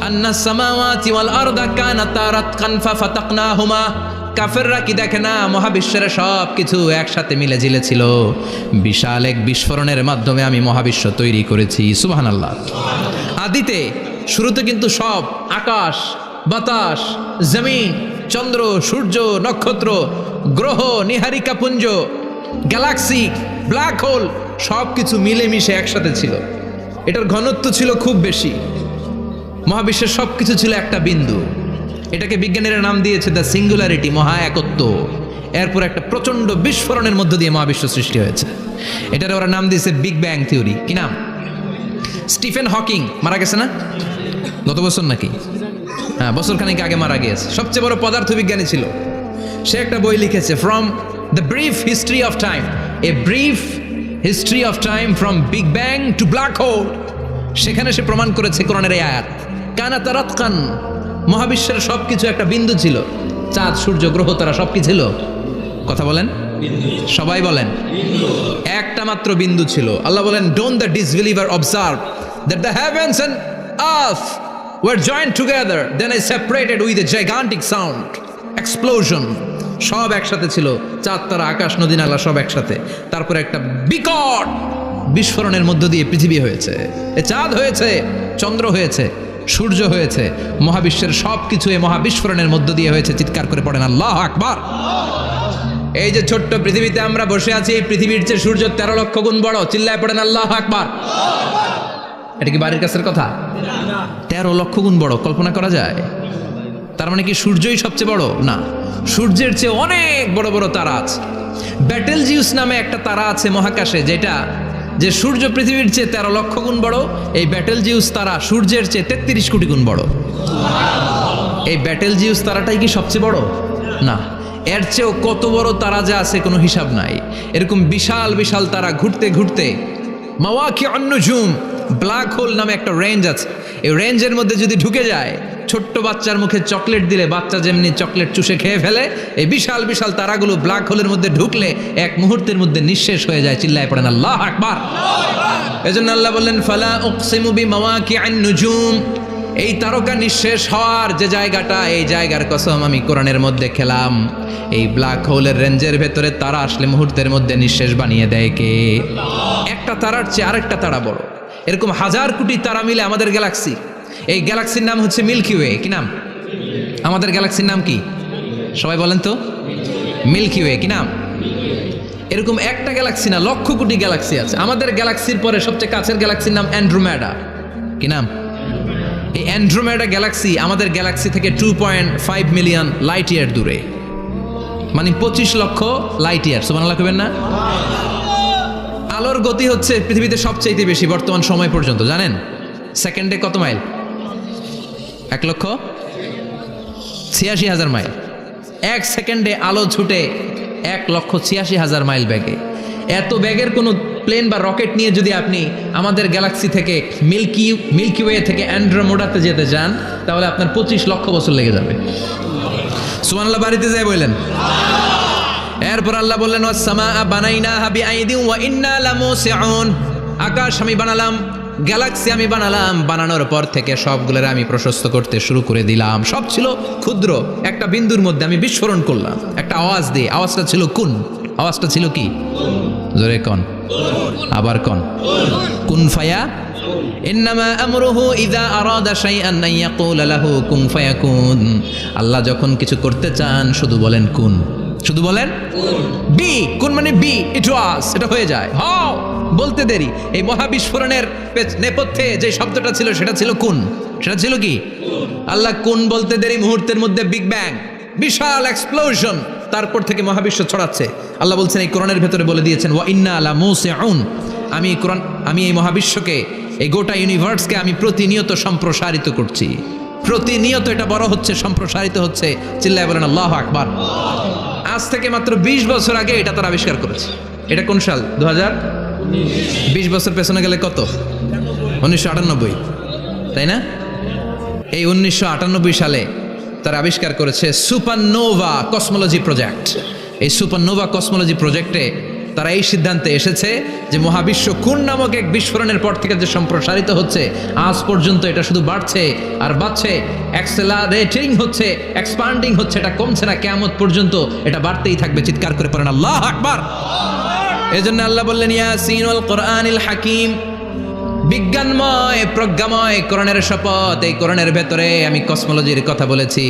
আন্নাস সামাওয়াতি ওয়াল আরদা কানাতা রাতকান ফাফাতাকনাহুমা। কাফেররা কি দেখে না মহাবিশ্বের সব কিছু একসাথে মিলে ঝিলে ছিল, বিশাল এক বিস্ফোরণের মাধ্যমে আমি মহাবিশ্ব তৈরি করেছি। সুবহানাল্লাহ। আদিতে শুরুতে কিন্তু সব আকাশ, বাতাস, জমিন, চন্দ্র, সূর্য, নক্ষত্র, গ্রহ, নিহারিকা পুঞ্জ, গ্যালাক্সি, ব্ল্যাক হোল সব কিছু মিলেমিশে একসাথে ছিল। এটার ঘনত্ব ছিল খুব বেশি। মহাবিশ্বের সব কিছু ছিল একটা বিন্দু। এটাকে বিজ্ঞানীরা নাম দিয়েছে দ্য সিঙ্গুলারিটি, মহা একত্ব। এরপর একটা প্রচন্ড বিস্ফোরণের মধ্য দিয়ে মহাবিশ্ব সৃষ্টি হয়েছে। এটার ওরা নাম দিয়েছে বিগ ব্যাং থিওরি। কি নাম? স্টিফেন হকিং মারা গেছে না গত বছর নাকি? হ্যাঁ, বছর খানিক আগে মারা গিয়েছে। সবচেয়ে বড় পদার্থবিজ্ঞানী ছিল। সে একটা বই লিখেছে, from the brief history of time, a brief history of time from big bang two black hole. সেখানে সে প্রমাণ করেছে কোরআনের এই আয়াত, কানাতা রাতকান, মহাবিশ্বের সবকিছু একটা বিন্দু ছিল। চাঁদ, সূর্য, গ্রহ, তারা সব কি ছিল? কথা বলেন, সবাই বলেন। একটা মাত্র বিন্দু ছিল। আল্লাহ বলেন, don't the disbeliever observe that the heavens and earth were joint together then I separated with a gigantic sound explosion. সব একসাথে ছিল, চাঁদ, তারা, আকাশ, নদী, নালা সব একসাথে। তারপরে একটা বিকট বিস্ফোরণের মধ্য দিয়ে পৃথিবী হয়েছে, এ চাঁদ হয়েছে, চন্দ্র হয়েছে, সূর্য হয়েছে, মহাবিশ্বের সব কিছু এই মহাবিস্ফোরণের মধ্য দিয়ে হয়েছে। চিৎকার করে পড়েন আল্লাহু আকবার। এই যে ছোট্ট পৃথিবীতে আমরা বসে আছি, এই পৃথিবীর চেয়ে সূর্য 13 লক্ষ গুণ বড়। চিল্লায় পড়েন আল্লাহু আকবার। এটা কি বাড়ির কাছের কথা? 13 লক্ষ গুণ বড়, কল্পনা করা যায়? তার মানে কি সূর্যই সবচেয়ে বড়? না, সূর্যের চেয়ে অনেক বড় বড় তারা আছে। ব্যাটেলজিউস নামে একটা তারা আছে মহাকাশে, যেটা যে সূর্য পৃথিবীর চেয়ে 13 লক্ষ গুণ বড়। এই ব্যাটেলজিউস তারা সূর্যের চেয়ে 33 কোটি গুণ বড়। এই ব্যাটেলজিউস তারাটাই কি সবচেয়ে বড়? না, এর চেয়েও কত বড় তারা যে আছে কোনো হিসাব নাই। এরকম বিশাল বিশাল তারা ঘুরতে ঘুরতে মাওয়াকিউন নুজুম, ব্ল্যাক হোল নামে একটা রেঞ্জ আছে। এই রেঞ্জের মধ্যে যদি ঢুকে যায়, ছোট্ট বাচ্চার মুখে চকলেট দিলে বাচ্চা যেমনি চকলেট চুষে খেয়ে ফেলে, এই বিশাল বিশাল তারাগুলো ব্ল্যাক হোলের মধ্যে ঢুকলে এক মুহূর্তের মধ্যে নিঃশেষ হয়ে যায়। চিল্লায় পড়েন আল্লাহু আকবার। এজন্য আল্লাহ বললেন, ফালা উকসিমু বিমাওয়াকিউন নুজুম, এই তারকা নিঃশেষ হওয়ার যে জায়গাটা, এই জায়গার কসম আমি কোরআনের মধ্যে খেলাম। এই ব্ল্যাক হোলের রেঞ্জের ভেতরে তারা আসলে মুহূর্তের মধ্যে নিঃশেষ বানিয়ে দেয় কে? একটা তারার চেয়ে আরেকটা তারা বড়। এরকম হাজার কোটি তারা মিলে আমাদের গ্যালাক্সি। এই গ্যালাক্সির নাম হচ্ছে মিল্কি ওয়ে। কি নাম? আমাদের গ্যালাক্সির নাম কি? সবাই বলেন তো। Milky way. কি নাম? এরকম একটা গ্যালাক্সি না, লক্ষ কোটি গ্যালাক্সি আছে। আমাদের গ্যালাক্সির পরে সবচেয়ে কাছের গ্যালাক্সির নাম অ্যান্ড্রোমেডা। কি নাম? এই অ্যান্ড্রোমেডা গ্যালাক্সি আমাদের গ্যালাক্সি থেকে 2.5 মিলিয়ন লাইট ইয়ার দূরে, মানে 25 লক্ষ লাইট ইয়ার। সুবহানাল্লাহ কইবেন না? আলোর গতি হচ্ছে পৃথিবীতে সবচেয়ে বেশি বর্তমান সময় পর্যন্ত, জানেন? সেকেন্ডে কত মাইল? 1,86,000 মাইল। এক সেকেন্ডে আলো ছুটে 1,86,000 মাইল বেগে। এত ব্যাগের কোনো প্লেন বা রকেট নিয়ে যদি আপনি আমাদের গ্যালাক্সি থেকে মিল্কি ওয়ে থেকে অ্যান্ড্রোমেডাতে যেতে চান, তাহলে আপনার 25 লক্ষ বছর লেগে যাবে। সুবহানাল্লাহ বাড়িতে যায় বললেন। এরপর আল্লাহ বললেন ওয়াস-সামাআ বানাইনাহা বিআইদিন ওয়া ইন্না লামুসিউন। আকাশ আমি বানালাম, গ্যালাক্সি আমি বানালাম, বানানোর পর থেকে সবগুলোর আমি প্রশস্ত করতে শুরু করে দিলাম। সব ছিল ক্ষুদ্র, একটা বিন্দুর মধ্যে আমি বিস্ফোরণ করলাম একটা আওয়াজ দিয়ে। আওয়াজটা ছিল কুন। আওয়াজটা ছিল কি? জোরে কন, আবার কন। কুন ফায়া ইন্নামা আমরুহু ইযা আরাদা শাইআন আন ইয়াকুলা লাহু কুন ফায়াকুন। আল্লাহ যখন কিছু করতে চান শুধু বলেন কুন, শুধু বলেন বি। কুন মানে বি, ইট ওয়াজ, এটা হয়ে যায়। হাও বলতে দেরি। এই মহাবিস্ফোরণের নেপথ্যে যে শব্দটা ছিল সেটা ছিল কুন। সেটা ছিল কি? আল্লাহ কুন বলতে দেরি, মুহূর্তের মধ্যে বিগ ব্যাং, বিশাল এক্সপ্লোশন, তারপর থেকে মহাবিশ্ব ছড়াচ্ছে। আল্লাহ বলছেন এই কোরআনের ভেতরে বলে দিয়েছেন ওয়া ইন্না লামুসিউন। আমি এই মহাবিশ্বকে, এই গোটা ইউনিভার্সকে আমি প্রতিনিয়ত সম্প্রসারিত করছি। প্রতিনিয়ত এটা বড় হচ্ছে, সম্প্রসারিত হচ্ছে। চিল্লায় বলেন আল্লাহু আকবার। আজ থেকে মাত্র 20 বছর আগে এটা তারা আবিষ্কার করেছে। এটা কোন সাল? 2020 বছর পেছনে গেলে কত? 1998, তাই না? এই 1998 সালে তারা আবিষ্কার করেছে সুপারনোভা কসমোলজি প্রজেক্ট। এই সুপারনোভা কসমোলজি প্রজেক্টে তারা এই সিদ্ধান্তে এসেছে যে মহাবিশ্ব কোন নামক এক বিস্ফোরণের পর থেকে যে সম্প্রসারিত হচ্ছে, আজ পর্যন্ত এটা শুধু বাড়ছে আর বাড়ছে, অ্যাক্সেলারেটিং হচ্ছে, এক্সপান্ডিং হচ্ছে, এটা কমছে না। কিয়ামত পর্যন্ত এটা বাড়তেই থাকবে। চিৎকার করে পড়েন আল্লাহু আকবার। এজন্য আল্লাহ বললেন ইয়াসিন ওয়াল কোরআনিল হাকিম। বিজ্ঞানময়, প্রজ্ঞাময় কোরআনের শপথ। এই কোরআনের ভেতরে আমি কসমোলজির কথা বলেছি,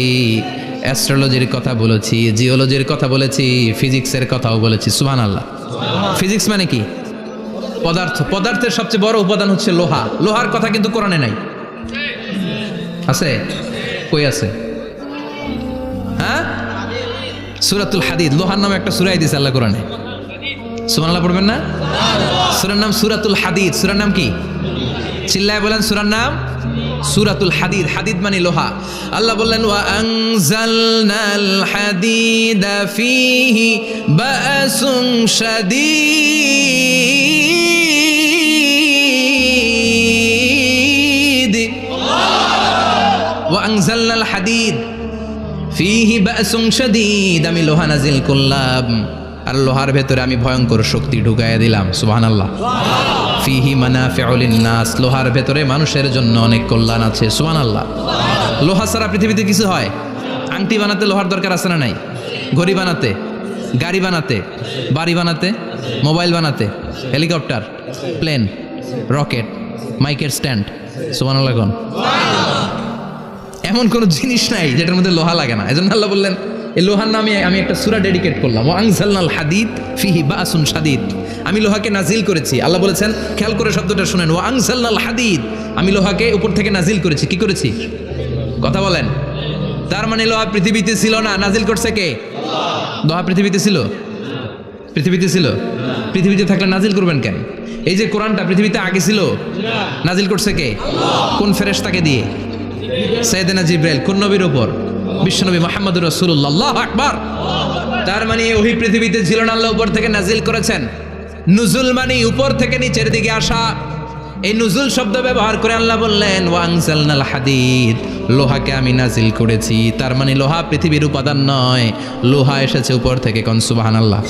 অ্যাস্ট্রোলজির কথা বলেছি, জিওলজির কথা বলেছি, ফিজিক্সের কথাও বলেছি। সুবহানাল্লাহ। ফিজিক্স মানে কি? পদার্থ। পদার্থের সবচেয়ে বড় উপাদান হচ্ছে লোহা। লোহার কথা কিন্তু কোরআনে নাই। আছে? কই আছে? হ্যাঁ, সূরাতুল হাদিদ। লোহার নামে একটা সূরা দিয়েছে আল্লাহ কোরআনে। সুবহানাল্লাহ পড়বেন না? সূরার নাম সূরাতুল হাদিদ। সূরার নাম কি? চিল্লায় বলেন সূরার নাম সূরাতুল হাদিদ। হাদিদ মানে লোহা। আল্লাহ বললেন ওয়া আনজালনাল হাদিদা ফীহি বাসুন শাদীদ। ওয়া আনজালনাল হাদিদ ফীহি বাসুন শাদীদ। আমি লোহা নাজিল করলাম আর লোহার ভেতরে আমি ভয়ঙ্কর শক্তি ঢুকাইয়া দিলাম। সুবহানাল্লাহ। ফিহি মানাফিউ লিন-নাস। লোহার ভেতরে মানুষের জন্য অনেক কল্যাণ আছে। সুবহানাল্লাহ। লোহা ছাড়া পৃথিবীতে কিছু হয়? আংটি বানাতে লোহার দরকার আছে না নাই? ঘড়ি বানাতে, গাড়ি বানাতে, বাড়ি বানাতে, মোবাইল বানাতে, হেলিকপ্টার, প্লেন, রকেট, মাইকের স্ট্যান্ড। সুবহানাল্লাহ কোন? এমন কোন জিনিস নাই যেটার মধ্যে লোহা লাগে না। এজন্য আল্লাহ বললেন এই লোহার নামে আমি একটা সূরা ডেডিকেট করলাম। ওয়া আনজালনাল হাদিদ ফিহি বাসুন শাদীদ। আমি লোহাকে নাজিল করেছি। আল্লাহ বলেছেন, খেয়াল করে শব্দটা শুনেন, ওয়া আনজালনাল হাদিদ। আমি লোহাকে উপর থেকে নাজিল করেছি। কি করেছি? কথা বলেন। তার মানে লোহা পৃথিবীতে ছিল না, নাজিল করছে কে? লোহা পৃথিবীতে ছিল? পৃথিবীতে ছিল? পৃথিবীতে থাকলে নাজিল করবেন কেন? এই যে কোরআনটা পৃথিবীতে আগে ছিল, নাজিল করছে কে? কোন ফেরেশতাকে দিয়ে? সাইয়েদনা জিবরাইল। কোন নবীর উপর? বিশ্বনবী মুহাম্মদুর রাসূলুল্লাহ। আল্লাহু আকবার। তার মানে ওহি পৃথিবীতে ছিল না, আল্লাহ উপর থেকে নাজিল করেছেন। নুজুল মানে উপর থেকে নিচের দিকে আসা। এই নুজুল শব্দ ব্যবহার করে আল্লাহ বললেন ওয়া আনজালনাল হাদিদ। লোহাকে আমি নাজিল করেছি। তার মানে লোহা পৃথিবীর উপাদান নয়, লোহা এসেছে উপর থেকে। কোন সুবহানাল্লাহ।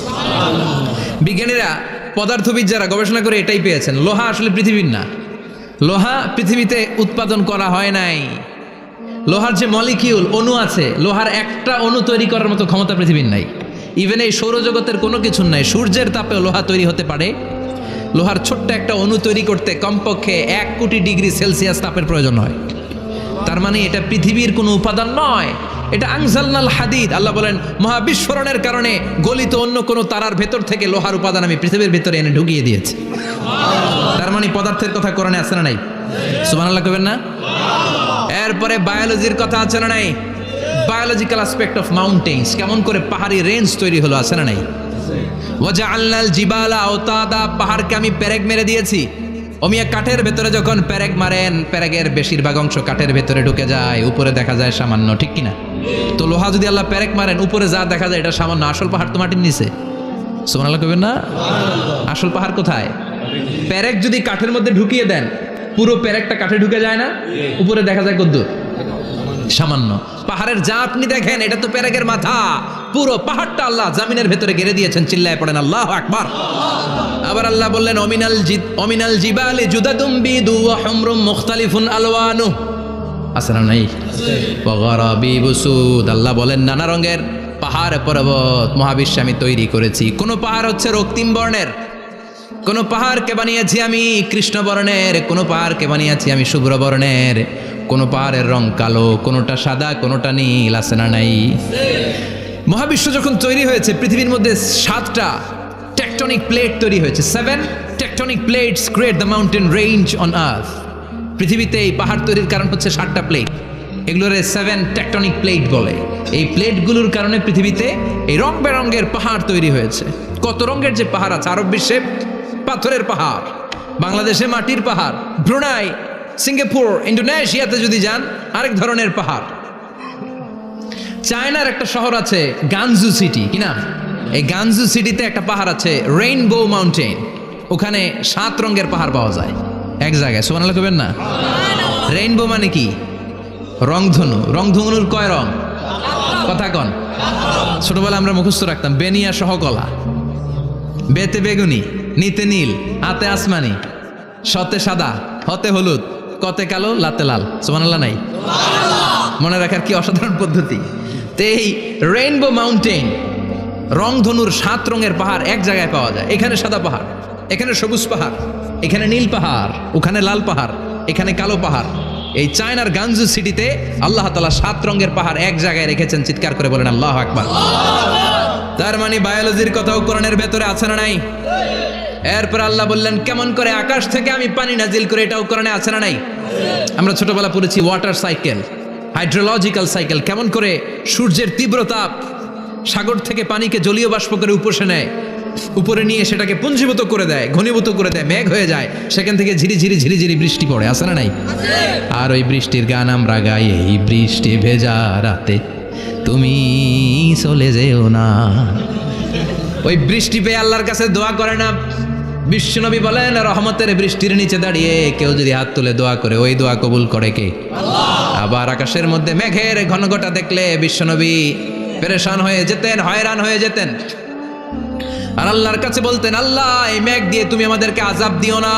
বিজ্ঞানীরা, পদার্থবিদ যারা গবেষণা করে এটাই পেয়েছেন, লোহা আসলে পৃথিবীর না। লোহা পৃথিবীতে উৎপাদন করা হয় নাই। লোহার যে মলিকিউল অণু আছে, লোহার একটা অণু তৈরি করার মতো ক্ষমতা পৃথিবীর নাই। ইভেন এই সৌরজগতের কোনো কিছু নাই, সূর্যের তাপেও লোহা তৈরি হতে পারে। লোহার ছোট্ট একটা অণু তৈরি করতে কমপক্ষে 1 কোটি ডিগ্রি সেলসিয়াস তাপের প্রয়োজন হয়। তার মানে এটা পৃথিবীর কোনো উপাদান নয়, এটা আনজালনাল হাদিদ। আল্লাহ বলেন মহাবিস্ফোরণের কারণে গলিত অন্য কোনো তারার ভেতর থেকে লোহার উপাদান আমি পৃথিবীর ভেতরে এনে ঢুকিয়ে দিয়েছি। তার মানে পদার্থের কথা কোরআনে আছে না নাই? সুবহানাল্লাহ কইবেন না? এরপরে বায়োলজির কথা আছে না নাই? বায়োলজিক্যাল অ্যাসপেক্ট অফ মাউন্টেন্স, কেমন করে পাহাড়ি রেঞ্জ তৈরি হলো, আছে না নাই? ওয়াজআলনাল জিবালা আওতাদা, পাহাড়কে আমি পেরেক মেরে দিয়েছি। ওমিয়া কাঠের ভেতরে যখন পেরেক মারেন, পেরেকের বেশিরভাগ অংশ কাঠের ভেতরে ঢুকে যায়, উপরে দেখা যায় সামান্য, ঠিক কিনা? তো লোহা যদি আল্লাহ পেরেক মারেন, উপরে যা দেখা যায় এটা সামান্য, আসল পাহাড় তো মাটির নিচে। সুবহানাল্লাহ কইবেন না? আসল পাহাড় কোথায়? পেরেক যদি কাঠের মধ্যে ঢুকিয়ে দেন, পুরো পেরেকটা কাঠে ঢুকে যায় না, উপরে দেখা যায় কদ্দুর? সামান্য। পাহাড়ের যা আপনি দেখেন এটা তো পেরেকের মাথা, পুরো পাহাড়টা আল্লাহ জামিনের ভেতরে গেড়ে দিয়েছেন। চিল্লায় পড়েন আল্লাহু আকবার। আবার আল্লাহ বললেন অমিনাল জিবালি জুদাদুম বিদু ওয়া হুমরুম মুখতালিফুন আলওয়ানু, আছে না নাই? ওয়া গারাবিবু সুদ, আল্লাহ বলেন নানা রঙের পাহাড় পর্বত মহাবিশ্বে আমি তৈরি করেছি। কোন পাহাড় হচ্ছে রক্তিম বর্ণের, কোন পাহাড়কে বানিয়েছি আমি কৃষ্ণ বর্ণের, কোন পাহাড়কে বানিয়েছি আমি শুভ্র বর্ণের, কোন পাহাড়ের রং কালো, কোনটা সাদা, কোনটা নীল, আছে না নাই? মহাবিশ্ব যখন তৈরি হয়েছে, পৃথিবীর মধ্যে 7টা টেকটনিক প্লেট তৈরি হয়েছে। 7 tectonic plates create the mountain range on earth. পৃথিবীতে এই পাহাড় তৈরির কারণ হচ্ছে 7টা প্লেট, এগুলোরে 7 টেকটনিক প্লেট বলে। এই প্লেটগুলোর কারণে পৃথিবীতে এই রং বেরঙের পাহাড় তৈরি হয়েছে। কত রঙের যে পাহাড় আছে, আরব বিশ্বে পাথরের পাহাড়, বাংলাদেশে মাটির পাহাড়, ব্রুনাই, সিঙ্গাপুর, ইন্দোনেশিয়াতে যদি যান আরেক ধরনের পাহাড়। চায়নার একটা শহর আছে গানজু সিটি, কি নাম? এই গানজু সিটিতে একটা পাহাড় আছে রেইনবো মাউন্টেন, ওখানে 7 রঙের পাহাড় পাওয়া যায় এক জায়গায়। সুবহানাল্লাহ কইবেন না? রেইনবো মানে কি? রংধনু। রংধনুর কয় রং? কথা কন। ছোটবেলা আমরা মুখস্থ রাখতাম বেনিয়া সহ কলা, বেতে বেগুনি, নিতে নীল, আতে আসমানি, শতে সাদা, হতে হলুদ, কতে কালো, লাতে লাল। সুবহানাল্লাহ নাই? মনে রাখার কি অসাধারণ পদ্ধতি। তো এই রেইনবো মাউন্টেন, রংধনুর 7 রঙের পাহাড় এক জায়গায় পাওয়া যায়। এখানে সাদা পাহাড়, এখানে সবুজ পাহাড়, এখানে নীল পাহাড়, ওখানে লাল পাহাড়, এখানে কালো পাহাড়। এই চায়নার গানজু সিটিতে আল্লাহ তাআলা 7 রঙের পাহাড় এক জায়গায় রেখেছেন। চিৎকার করে বলেন আল্লাহু আকবার। তার মানে বায়োলজির কথাও কোরআনের ভেতরে আছে না নাই? এরপর আল্লাহ বললেন কেমন করে আকাশ থেকে আমি পানি নাজিল করে, এটাও কোরআনে আছে না নাই? আমরা ছোটবেলা পড়েছি ওয়াটার সাইকেল, হাইড্রোলজিক্যাল সাইকেল, কেমন করে সূর্যের তীব্র তাপ সাগর থেকে পানিকে জলীয় বাষ্প করে উপসে নেয়, উপরে নিয়ে সেটাকে পুঞ্জীভূত করে দেয়, ঘনীভূত করে দেয়, মেঘ হয়ে যায়, সেখান থেকে ঝিরি ঝিরি ঝিরি ঝিরি বৃষ্টি পড়ে, আছে না নাই? আর ওই বৃষ্টির গান আমরা গাই, এই বৃষ্টি ভেজা রাতে তুমি চলে যেও না। ওই বৃষ্টি পেয়ে আল্লাহর কাছে দোয়া করে না বিশ্বনবী? বলেন রহমতের বৃষ্টির নিচে দাঁড়িয়ে কেউ যদি হাত তুলে দোয়া করে, ওই দোয়া কবুল করে কে? আবার আকাশের মধ্যে মেঘের ঘনঘটা দেখলে বিশ্বনবী পেরেশান হয়ে যেতেন, হয়রান হয়ে যেতেন, আর আল্লাহর কাছে বলতেন আল্লাহ এই মেঘ দিয়ে তুমি আমাদেরকে আযাব দিও না,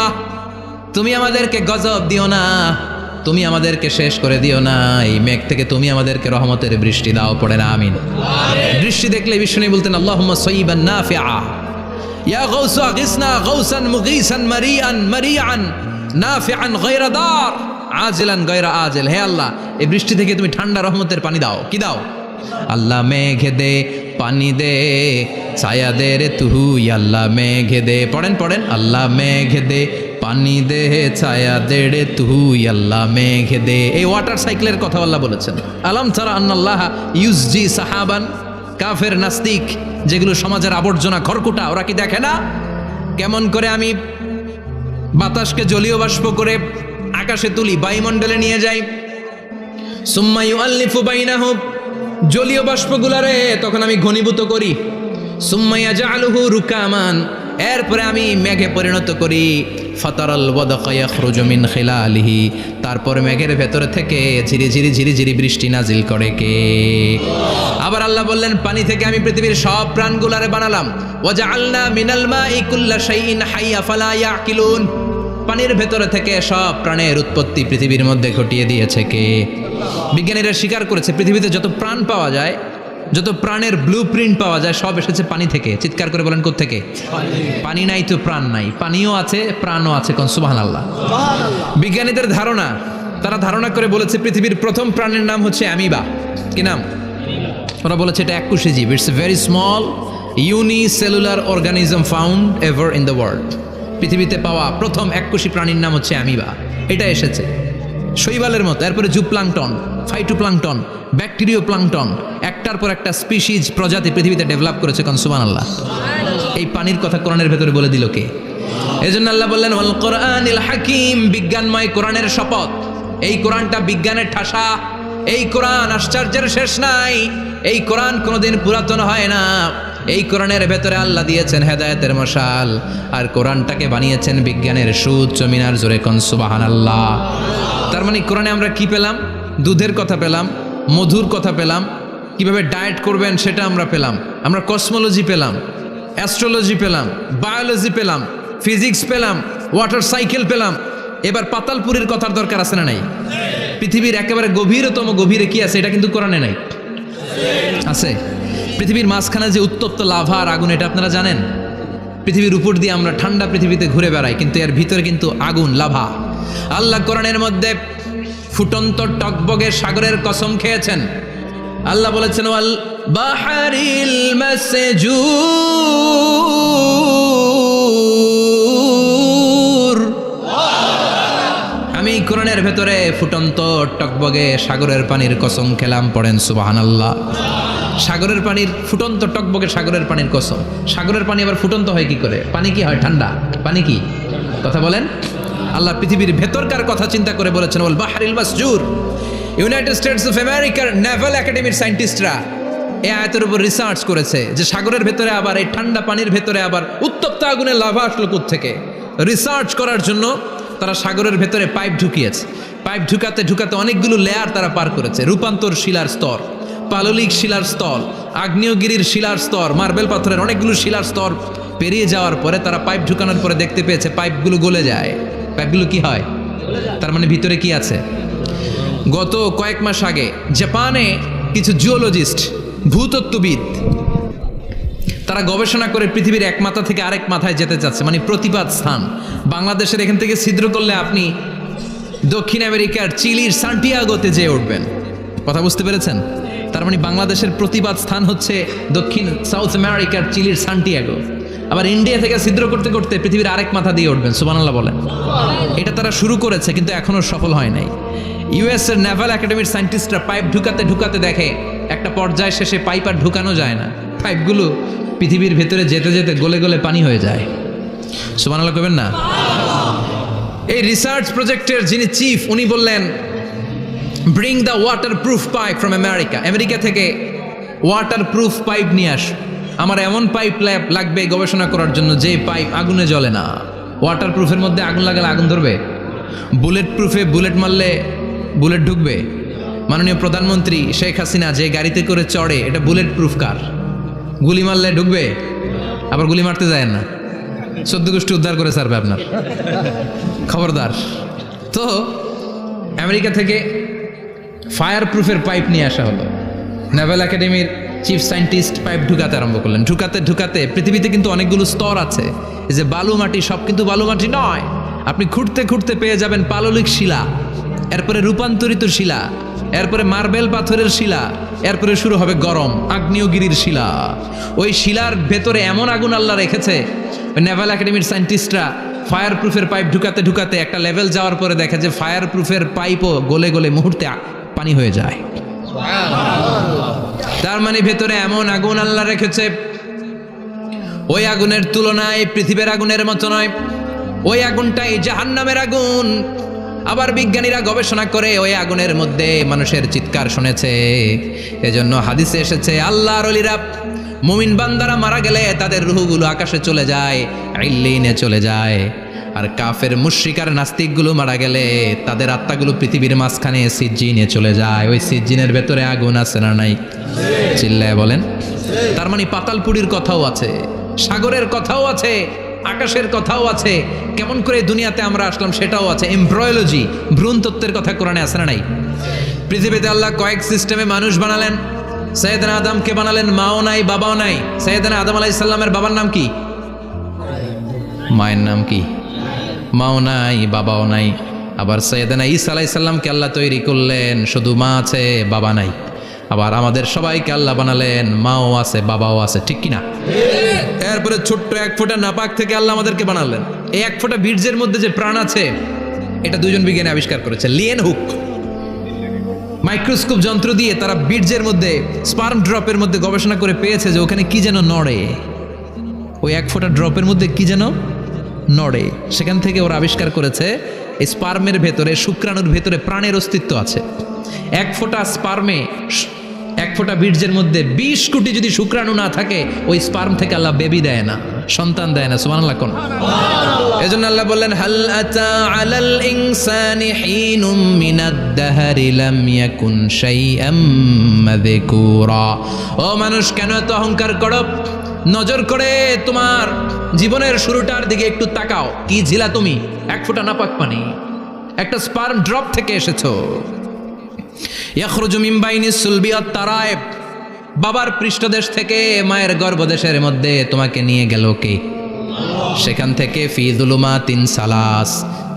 তুমি আমাদেরকে গজব দিও না, তুমি আমাদেরকে শেষ করে দিও না, এই মেঘ থেকে তুমি আমাদেরকে রহমতের বৃষ্টি দাও। পড়ে না আমিন। বৃষ্টি দেখলে বিশ্বনবী বলতেন আল্লাহুম্মা সাইয়িবান নাফিআ, ইয়া গাউসু আগিসনা গাউসান মুগীসান মারিআন মারিআন নাফিআন গায়রা দার আজিলান গায়রা আজিল। হে আল্লাহ এই বৃষ্টি থেকে তুমি ঠান্ডা রহমতের পানি দাও। কি দাও? আল্লাহ মেঘে দে পানি দে, ছায়া দে রে তুই আল্লাহ মেঘে দে। পড়েন পড়েন, আল্লাহ মেঘে দে পানি দে, ছায়া দে রে তুই আল্লাহ মেঘে দে। এই ওয়াটার সাইকেলের কথা আল্লাহ বলেছেন। আলাম তারা আন্নাল্লাহ ইউসজি সাহাবান, কাফের নাস্তিক যেগুলো সমাজের আবর্জনা খড়কুটা, ওরা কি দেখে না কেমন করে আমি বাতাসকে জলীয় বাষ্প করে আকাশে তুলি, বায়ুমণ্ডলে নিয়ে যাই, সুম্মা ইউআল্লিফু বাইনাহুম, জলীয় বাষ্পগুলারে তখন আমি ঘনীভূত করি, সুম্মা ইয়াজআলুহু রুকামান, এরপরে আমি মেঘে পরিণত করি, ফাতারাল ওয়াদকা ইয়াখরুজু মিন খিলালিহি, তারপর মেঘের ভেতরে থেকে ঝিরি ঝিরি ঝিরি ঝিরি বৃষ্টি নাজিল করে কে? আবার আল্লাহ বললেন পানি থেকে আমি পৃথিবীর সব প্রাণগুলারে বানালাম। ওয়াজআলনা মিনাল মাই কুল্লা শাইইন হাইয়া ফালা ইয়াকিলুন, পানির ভেতরে থেকে সব প্রাণের উৎপত্তি পৃথিবীর মধ্যে ঘটিয়ে দিয়েছে কে? বিজ্ঞানীরা স্বীকার করেছে পৃথিবীতে যত প্রাণ পাওয়া যায়, যত প্রাণের ব্লু প্রিন্ট পাওয়া যায় সব এসেছে পানি থেকে। চিৎকার করে বলেন কোত্থেকে? পানি নাই তো প্রাণ নাই, পানিও আছে প্রাণও আছে। কোন সুবহানাল্লাহ। বিজ্ঞানীদের ধারণা, তারা ধারণা করে বলেছে পৃথিবীর প্রথম প্রাণের নাম হচ্ছে অ্যামিবা। কি নাম? ওরা বলেছে এটা এককোষী জীব। It's a very small unicellular organism found ever in the world. পৃথিবীতে পাওয়া প্রথম এককোষী প্রাণীর নাম হচ্ছে অ্যামিবা। এটা এসেছে শৈবালের মতো, এরপরে জুপ্লাংটন, ফাইটোপ্লাংটন, ব্যাকটেরিও প্লাংটন, একটার পর একটা স্পিসিজ প্রজাতি পৃথিবীতে ডেভেলপ করেছে। কোন সুবহানাল্লাহ। এই পানির কথা কোরআনের ভেতরে বলে দিল কে? এজন্য আল্লাহ বললেন ওয়াল কোরআনিল হাকিম, বিজ্ঞানময় কোরআনের শপথ। এই কোরআনটা বিজ্ঞানের ঠাসা, এই কোরআন আশ্চর্যের শেষ নাই, এই কোরআন কোনোদিন পুরাতন হয় না। এই কোরআনের ভেতরে আল্লাহ দিয়েছেন হেদায়েতের মশাল, আর কোরআনটাকে বানিয়েছেন বিজ্ঞানের সুউচ্চ মিনার। জোরে কোন সুবহানাল্লাহ। তার মানে কোরআনে আমরা কি পেলাম? দুধের কথা পেলাম, মধুর কথা পেলাম, কিভাবে ডায়েট করবেন সেটা আমরা পেলাম, আমরা কসমোলজি পেলাম, অ্যাস্ট্রোলজি পেলাম, বায়োলজি পেলাম, ফিজিক্স পেলাম, ওয়াটার সাইকেল পেলাম। এবার পাতালপুরীর কথার দরকার আছে না নাই? পৃথিবীর একেবারে গভীরতম গভীরে কি আছে এটা কিন্তু কোরআনে নাই, আছে। পৃথিবীর মাঝখানে যে উত্তপ্ত লাভা আর আগুন, এটা আপনারা জানেন? পৃথিবীর উপর দিয়ে আমরা ঠান্ডা পৃথিবীতে ঘুরে বেড়াই, কিন্তু এর ভিতরে কিন্তু আগুন, লাভা। আল্লাহ কোরআনের মধ্যে ফুটন্ত টকবগে সাগরের কসম খেয়েছেন। আল্লাহ বলেছেন ওয়াল বাহারিল মাসজুর। আমি কোরআনের ভেতরে ফুটন্ত টকবগে সাগরের পানির কসম খেলাম। পড়েন সুবহানাল্লাহ। সাগরের পানির ফুটন্ত টকবগে সাগরের পানির কসম। সাগরের পানি আবার ফুটন্ত হয় কি করে? পানি কি হয়? ঠান্ডা। পানি কি? কথা বলেন। আল্লাহ পৃথিবীর ভেতরকার কথা চিন্তা করে বলেছেন ওয়াল বাহরিল মাসজুর। ইউনাইটেড স্টেটস অফ আমেরিকার নেভাল একাডেমির সায়েন্টিস্টরা এই আয়াতের উপর রিসার্চ করেছে যে সাগরের ভেতরে আবার এই ঠান্ডা পানির ভেতরে আবার উত্তপ্ত আগুনের লাভা আসলো কোত্থেকে। রিসার্চ করার জন্য তারা সাগরের ভেতরে পাইপ ঢুকিয়েছে। পাইপ ঢুকাতে ঢুকাতে অনেকগুলো লেয়ার তারা পার করেছে। রূপান্তর শিলার স্তর, পাললিক শিলার স্তর, আগ্নেয়গিরির শিলার স্তর, মার্বেল পাথরের অনেকগুলো শিলার স্তর পেরিয়ে যাওয়ার পরে তারা পাইপ ঢুকানোর পরে দেখতে পেয়েছে পাইপগুলো গলে যায়। পাইপগুলো কি হয়? তার মানে ভিতরে কি আছে? গত কয়েক মাস আগে জাপানে কিছু জিওলজিস্ট, ভূতত্ত্ববিদ, তারা গবেষণা করে পৃথিবীর এক মাথা থেকে আরেক মাথায় যেতে চাচ্ছে, মানে প্রতিপাদ স্থান। বাংলাদেশের এখান থেকে ছিদ্র করলে আপনি দক্ষিণ আমেরিকার চিলির সান্টিয়াগোতে যেয়ে উঠবেন। কথা বুঝতে পেরেছেন? তার মানে বাংলাদেশের প্রতিপাদ স্থান হচ্ছে দক্ষিণ সাউথ আমেরিকার চিলির সান্টিয়াগো। আবার ইন্ডিয়া থেকে ছিদ্র করতে করতে পৃথিবীর আরেক মাথা দিয়ে উঠবেন। সুবহানাল্লাহ বলেন। এটা তারা শুরু করেছে কিন্তু এখনো সফল হয় নাই। ইউএস এর নেভাল একাডেমির সায়েন্টিস্টরা পাইপ ঢুকাতে ঢুকাতে দেখে একটা পর্যায় শেষে পাইপ আর ঢুকানো যায় না। পাইপগুলো পৃথিবীর ভেতরে যেতে যেতে গলে গলে পানি হয়ে যায়। সুবহানাল্লাহ কইবেন না? এই রিসার্চ প্রজেক্টের যিনি চিফ, উনি বললেন bring the water proof pipe from America. America থেকে ওয়াটার প্রুফ পাইপ নিয়ে আস। আমার এমন পাইপ লাগবে গবেষণা করার জন্য যে পাইপ আগুনে জ্বলে না। ওয়াটার প্রুফের মধ্যে আগুন লাগালে আগুন ধরবে? বুলেট প্রুফে বুলেট মারলে বুলেট ঢুকবে? মাননীয় প্রধানমন্ত্রী শেখ হাসিনা যে গাড়িতে করে চড়ে, এটা বুলেট প্রুফ কার? গুলি মারলে ঢুকবে? আবার গুলি মারতে যায় না, 14 গোষ্ঠী উদ্ধার করে ছাড়বে আপনার, খবরদার। তো আমেরিকা থেকে ফায়ার প্রুফের পাইপ নিয়ে আসা হলো। নেভাল একাডেমির চিফ সায়েন্টিস্ট পাইপ ঢুকাতে আরম্ভ করলেন। ঢুকাতে ঢুকাতে পৃথিবীতে কিন্তু অনেকগুলো স্তর আছে। এই যে বালু মাটি, সব কিন্তু বালু মাটি নয়। আপনি খুঁড়তে খুঁড়তে পেয়ে যাবেন পাললিক শিলা, এরপরে রূপান্তরিত শিলা, এরপরে মার্বেল পাথরের শিলা, এরপরে শুরু হবে গরম আগ্নেয়গিরির শিলা। ওই শিলার ভেতরে এমন আগুন আল্লাহ রেখেছে, ওই নেভাল একাডেমির সায়েন্টিস্টরা ফায়ার প্রুফের পাইপ ঢুকাতে ঢুকাতে একটা লেভেল যাওয়ার পরে দেখে যে ফায়ার প্রুফের পাইপও গলে গলে মুহূর্তে পানি হয়ে যায়। তার মানে ভেতরে এমন আগুন আল্লাহ রেখেছে, ওই আগুনের তুলনায় পৃথিবীর আগুনের মতো নয়। ওই আগুনটাই জাহান্নামের আগুন। আবার বিজ্ঞানীরা গবেষণা করে ওই আগুনের মধ্যে মানুষের চিৎকার শুনেছে। এজন্য হাদিসে এসেছে আল্লাহর ওলিরা, মুমিন বান্দারা মারা গেলে তাদের রূহগুলো আকাশে চলে যায়, ইল্লিনে চলে যায়। আর কাফের মুশরিকার নাস্তিকগুলো মারা গেলে তাদের আত্মাগুলো পৃথিবীর মাঝখানে সিজ্জিনে চলে যায়। ওই সিজ্জিনের ভেতরে আগুন আছে না নাই? চিল্লায় বলেন। তার মানে পাতালপুরীর কথাও আছে, সাগরের কথাও আছে, আকাশের কথাও আছে, কেমন করে দুনিয়াতে আমরা আসলাম সেটাও আছে। এমব্রয়োলজি, ভ্রূণ তত্ত্বের কথা কোরআনে আছে না নাই? পৃথিবীতে আল্লাহ কয়েক সিস্টেমে মানুষ বানালেন। সৈয়দনা আদমকে বানালেন, মাও নাই বাবাও নাই। সৈয়দনা আদম আলাইহিস সালামের বাবার নাম কি? মায়ের নাম কি? মাও নাই বাবাও নাই। আবার সৈয়দনা ঈসা আলাইহিস সালামকে আল্লাহ তৈরি করলেন, শুধু মা আছে বাবা নাই। আবার আমাদের সবাইকে আল্লাহ বানালেন, মাও আছে বাবাও আছে, ঠিক কিনা? এরপরে ছোট্ট এক ফোঁটা নাপাক থেকে আল্লাহ আমাদেরকে বানালেন। এই এক ফোঁটা বীর্যের মধ্যে যে প্রাণ আছে, এটা দুজন বিজ্ঞানী আবিষ্কার করেছে। লিয়েন হুক মাইক্রোস্কোপ যন্ত্র দিয়ে তারা বীর্যের মধ্যে, স্পার্ম ড্রপের মধ্যে গবেষণা করে পেয়েছে যে ওখানে কি যেন নড়ে, ওই এক ফোঁটা ড্রপের মধ্যে কি যেন নড়ে। সেখান থেকে ওরা আবিষ্কার করেছে এই স্পার্মের ভেতরে, শুক্রাণুর ভেতরে প্রাণের অস্তিত্ব আছে। এক ফোঁটা স্পার্মে, এক ফোঁটা বীর্যের মধ্যে 20 কোটি যদি শুক্রাণু না থাকে, ওই স্পার্ম থেকে আল্লাহ বেবি দেয় না, সন্তান দেয় না। সুবহানাল্লাহ কোন? এজন্য আল্লাহ বললেন, হাল আতা আলাল ইনসানি হিনুম মিনাদ দাহরি লাম ইয়াকুন শাইআম মাযকুরা। ও মানুষ, কেন এত অহংকার করো? নজর করে তোমার জীবনের শুরুটার দিকে একটু তাকাও। কি ছিলা তুমি? এক ফোঁটা নাপাক পানি, একটা স্পার্ম ড্রপ থেকে এসেছো। ইয়াখরুজু মিন বাইনিস সুলবি ওয়াত তারায়েব, বাবার পৃষ্ঠদেশ থেকে মায়ের গর্ভদেশের মধ্যে তোমাকে নিয়ে গেল কে? সেখান থেকে ফি যুলুমাতিন সালাস,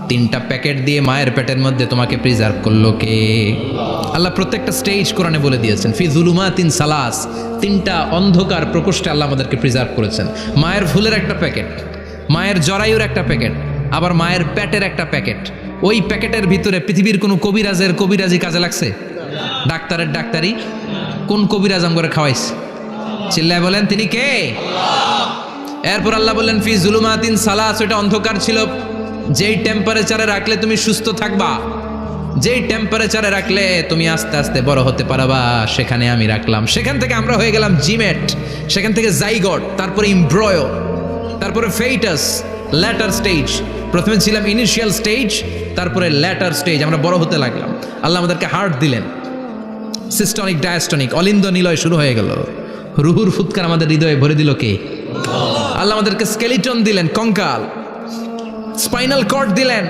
3টা প্যাকেট দিয়ে মায়ের পেটের মধ্যে তোমাকে প্রিজার্ভ করলো কে? আল্লাহ প্রত্যেকটা স্টেজ কোরআনে বলে দিয়েছেন। ফি যুলুমাতিন সালাস, 3টা অন্ধকার প্রকোষ্ঠে আল্লাহ আমাদেরকে প্রিজার্ভ করেছেন। মায়ের ফুলের একটা প্যাকেট, মায়ের জরায়ুর একটা প্যাকেট, আবার মায়ের পেটের একটা প্যাকেট। ওই প্যাকেটের ভিতরে পৃথিবীর কোনো কবিরাজের কবিরাজি কাজে লাগছে? ডাক্তারের ডাক্তারি? কোন কবিরাজ করে খাওয়াইছে? চিল্লায় বলেন তিনি কে? এরপর আল্লাহ বললেন ফি যুলুমাতিন সালাস, ওটা অন্ধকার ছিল। যেই টেম্পারেচারে রাখলে তুমি সুস্থ থাকবা, যেই টেম্পারেচারে রাখলে তুমি আস্তে আস্তে বড় হতে পারবা, সেখানে আমি রাখলাম। সেখান থেকে আমরা হয়ে গেলাম জিমেট, সেখান থেকে জাইগট, তারপরে ইমব্রয়ো, তারপরে ফেইটাস, ল্যাটার স্টেজ। প্রথমে ছিলাম ইনিশিয়াল স্টেজ, তারপরে ল্যাটার স্টেজ, আমরা বড় হতে লাগলাম। আল্লাহ আমাদেরকে হার্ট দিলেন, সিস্টনিক ডায়াস্টনিক, অলিন্দ নিলয় শুরু হয়ে গেল। রুহুর ফুৎকার আমাদের হৃদয়ে ভরে দিল কে? আল্লাহ আমাদেরকে স্কেলিটন দিলেন, কঙ্কাল, স্পাইনাল কর্ড দিলেন,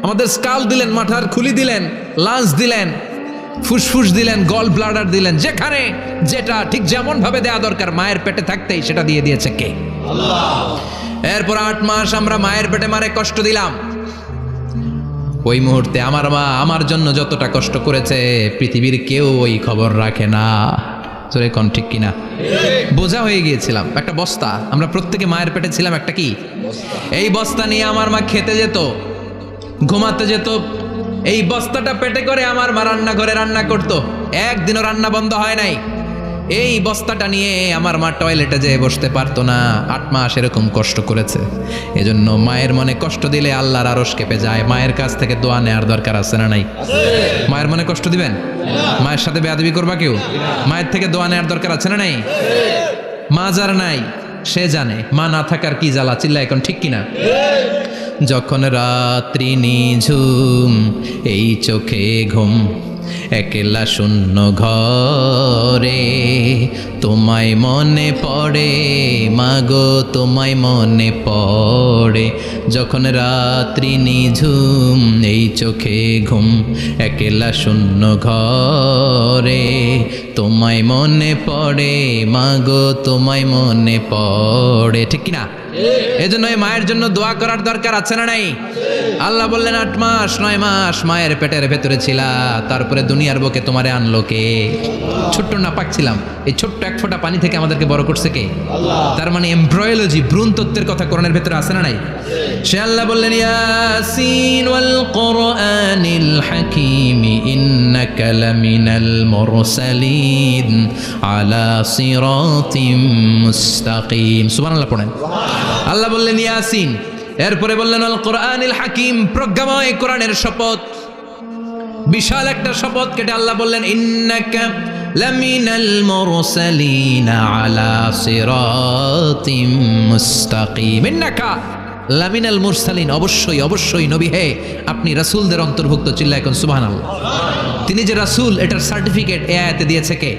আমাদের স্কাল দিলেন, মাথার খুলি দিলেন, লাঞ্চ দিলেন, ফুসফুস দিলেন, গল ব্লাডার দিলেন। যেখানে যেটা ঠিক যেমন ভাবে দেয়া দরকার মায়ের পেটে থাকতেই সেটা দিয়ে দিয়েছে কে? আল্লাহ। এরপর 8 মাস আমরা মায়ের পেটে মারে কষ্ট দিলাম। ওই মুহূর্তে আমার মা আমার জন্য যতটা কষ্ট করেছে পৃথিবীর কেউ ওই খবর রাখে না। তোরে কোন ঠিক কিনা? বোঝা হয়ে গিয়েছিলাম, একটা বস্তা। আমরা প্রত্যেকে মায়ের পেটে ছিলাম একটা কি? এই বস্তা নিয়ে আমার মা খেতে যেত, ঘুমাতে যেত। এই বস্তাটা পেটে করে আমার মা রান্নাঘরে রান্না করত। একদিনও রান্না বন্ধ হয় নাই। এই বস্তাটা নিয়ে আমার মা টয়লেটে যেয়ে বসতে পারতো না। 8 মাস এরকম কষ্ট করেছে। এজন্য মায়ের মনে কষ্ট দিলে আল্লাহর আরশ কেঁপে যায়। মায়ের কাছ থেকে দোয়া নেওয়ার দরকার আছে না নাই? মায়ের মনে কষ্ট দিবেন? মায়ের সাথে বেয়াদবি করবা কেউ? মায়ের থেকে দোয়া নেওয়ার দরকার আছে না নাই? মা যার নাই সে জানে মা না থাকার কি জ্বালা। চিল্লা এখন ঠিক কিনা? যখন রাত্রি নিঝুম, এই চোখে ঘুম, একলা শূন্য ঘরে, তোমায় মনে পড়ে মাগো, তোমায় মনে পড়ে। যখন রাত্রি নিঝুম, এই চোখে ঘুম, একলা শূন্য ঘরে, তোমায় মনে পড়ে মাগো, তোমায় মনে পড়ে। ঠিক কিনা? এজন্য মায়ের জন্য দোয়া করার দরকার আছে না নাই? আল্লাহ বললেন 8 মাস 9 মাস মায়ের পেটের ভেতরে ছিলা, তারপরে দুনিয়ার বুকে তোমারে আনলো কে? ছোট্ট নাপাক ছিলাম, এই ছোট্ট এক ফোঁটা পানি থেকে আমাদেরকে বড় করছে কে? আল্লাহ। তার মানে এমব্রয়োলজি, ভ্রূণ তত্ত্বের কথা কোরআনের ভেতরে আছে না নাই? সে আল্লাহ বললেন ইয়াসিন ওয়াল কোরআনিল হাকীম ইন্নাকা লামিনাল মুরসালিন আলা সিরাতিম মুস্তাকিম। সুবহানাল্লাহ পড়েন। আল্লাহ বললেন ইয়াসিন, এরপরে বললেন আল কোরআনিল হাকীম, প্রজ্ঞাময় কোরআনের শপথ। বিশাল একটা শপথ কেটে আল্লাহ বললেন ইন্নাকা লামিনাল মুরসালিন আলা সিরাতিম মুস্তাকিম। ইন্নাকা লামিনাল মুরসালিন, অবশ্যই অবশ্যই নবী হে আপনি রাসূলদের অন্তর্ভুক্ত। চিল্লায় এখন সুবহানাল্লাহ। তিনি যে রাসূল এটার সার্টিফিকেট এই আয়াতে দিয়েছে কে?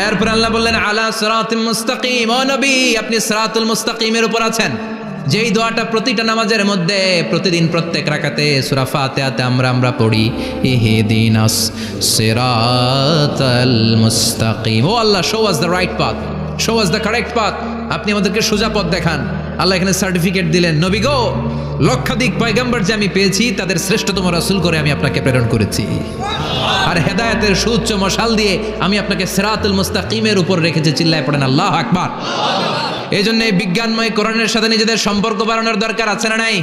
এরপর আল্লাহ বললেন আলা সিরাতিম মুস্তাকিম, ও নবী আপনি সিরাতুল মুস্তাকিমের উপর আছেন। যেই দোয়াটা প্রতিটা নামাজের মধ্যে প্রতিদিন প্রত্যেক রাকাতে সূরা ফাতিহাতে আমরা পড়ি, ইহদিনাস সিরাতাল মুস্তাকিম। ও Allah, show us the right path, show us the correct path. আপনি আমাদেরকে সোজা পথ দেখান। আল্লাহ এখানে সার্টিফিকেট দিলেন, নবী গো, লক্ষাধিক পয়গম্বর যে আমি পেয়েছি তাদের শ্রেষ্ঠতম রাসূল করে আমি আপনাকে প্রেরণ করেছি, আর হেদায়েতের সুউচ্চ মশাল দিয়ে আমি আপনাকে সিরাতুল মুস্তাকিমের উপর রেখেছি। চিল্লায় পড়েন আল্লাহু আকবার। এই জন্য এই বিজ্ঞানময় কোরআনের সাথে নিজেদের সম্পর্ক বাড়ানোর দরকার আছে না নাই?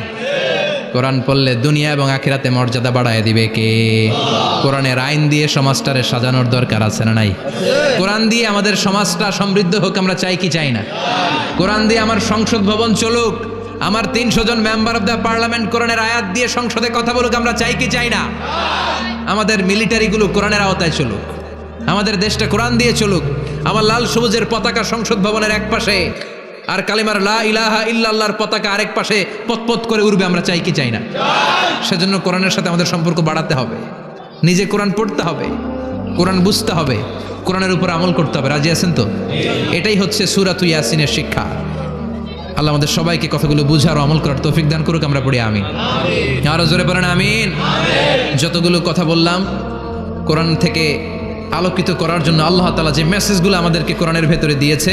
কোরআন পড়লে দুনিয়া এবং আখিরাতে মর্যাদা বাড়ায় দিবে কে? কোরআনের আইন দিয়ে সমাজটারে সাজানোর দরকার আছে না নাই? কোরআন দিয়ে আমাদের সমাজটা সমৃদ্ধ হোক আমরা চাই কি চাই না? কোরআন দিয়ে আমার সংসদ ভবন চলুক, আমার 300 জন মেম্বার অফ দ্য পার্লামেন্ট কোরআনের আয়াত দিয়ে সংসদে কথা বলুক, আমরা চাই কি চাই না? আমাদের মিলিটারিগুলো কোরআনের আওতায় চলুক, আমাদের দেশটা কোরআন দিয়ে চলুক। আমার লাল সবুজের পতাকা সংসদ ভবনের এক পাশে, আর কালিমার লা ইলাহা ইল্লাল্লাহর পতাকা আরেক পাশে পতপত করে উড়বে, আমরা চাই কি চাই না? সেজন্য কোরআনের সাথে আমাদের সম্পর্ক বাড়াতে হবে, নিজে কোরআন পড়তে হবে, কোরআন বুঝতে হবে, কোরআনের উপর আমল করতে হবে। রাজি আছেন তো? এটাই হচ্ছে সূরাতুল ইয়াসিনের শিক্ষা। আল্লাহ আমাদের সবাইকে কথাগুলো বুঝার ও আমল করার তৌফিক দান করুক। আমরা পড়ি আমিন। আরো জোরে পড়েন আমিন। যতগুলো কথা বললাম কোরআন থেকে আলোকিত করার জন্য আল্লাহ তাআলা যে মেসেজগুলো আমাদেরকে কোরআনের ভেতরে দিয়েছে,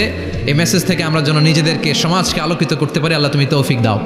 এই মেসেজ থেকে আমরা যেন নিজেদেরকে, সমাজকে আলোকিত করতে পারি। আল্লাহ তুমি তৌফিক দাও।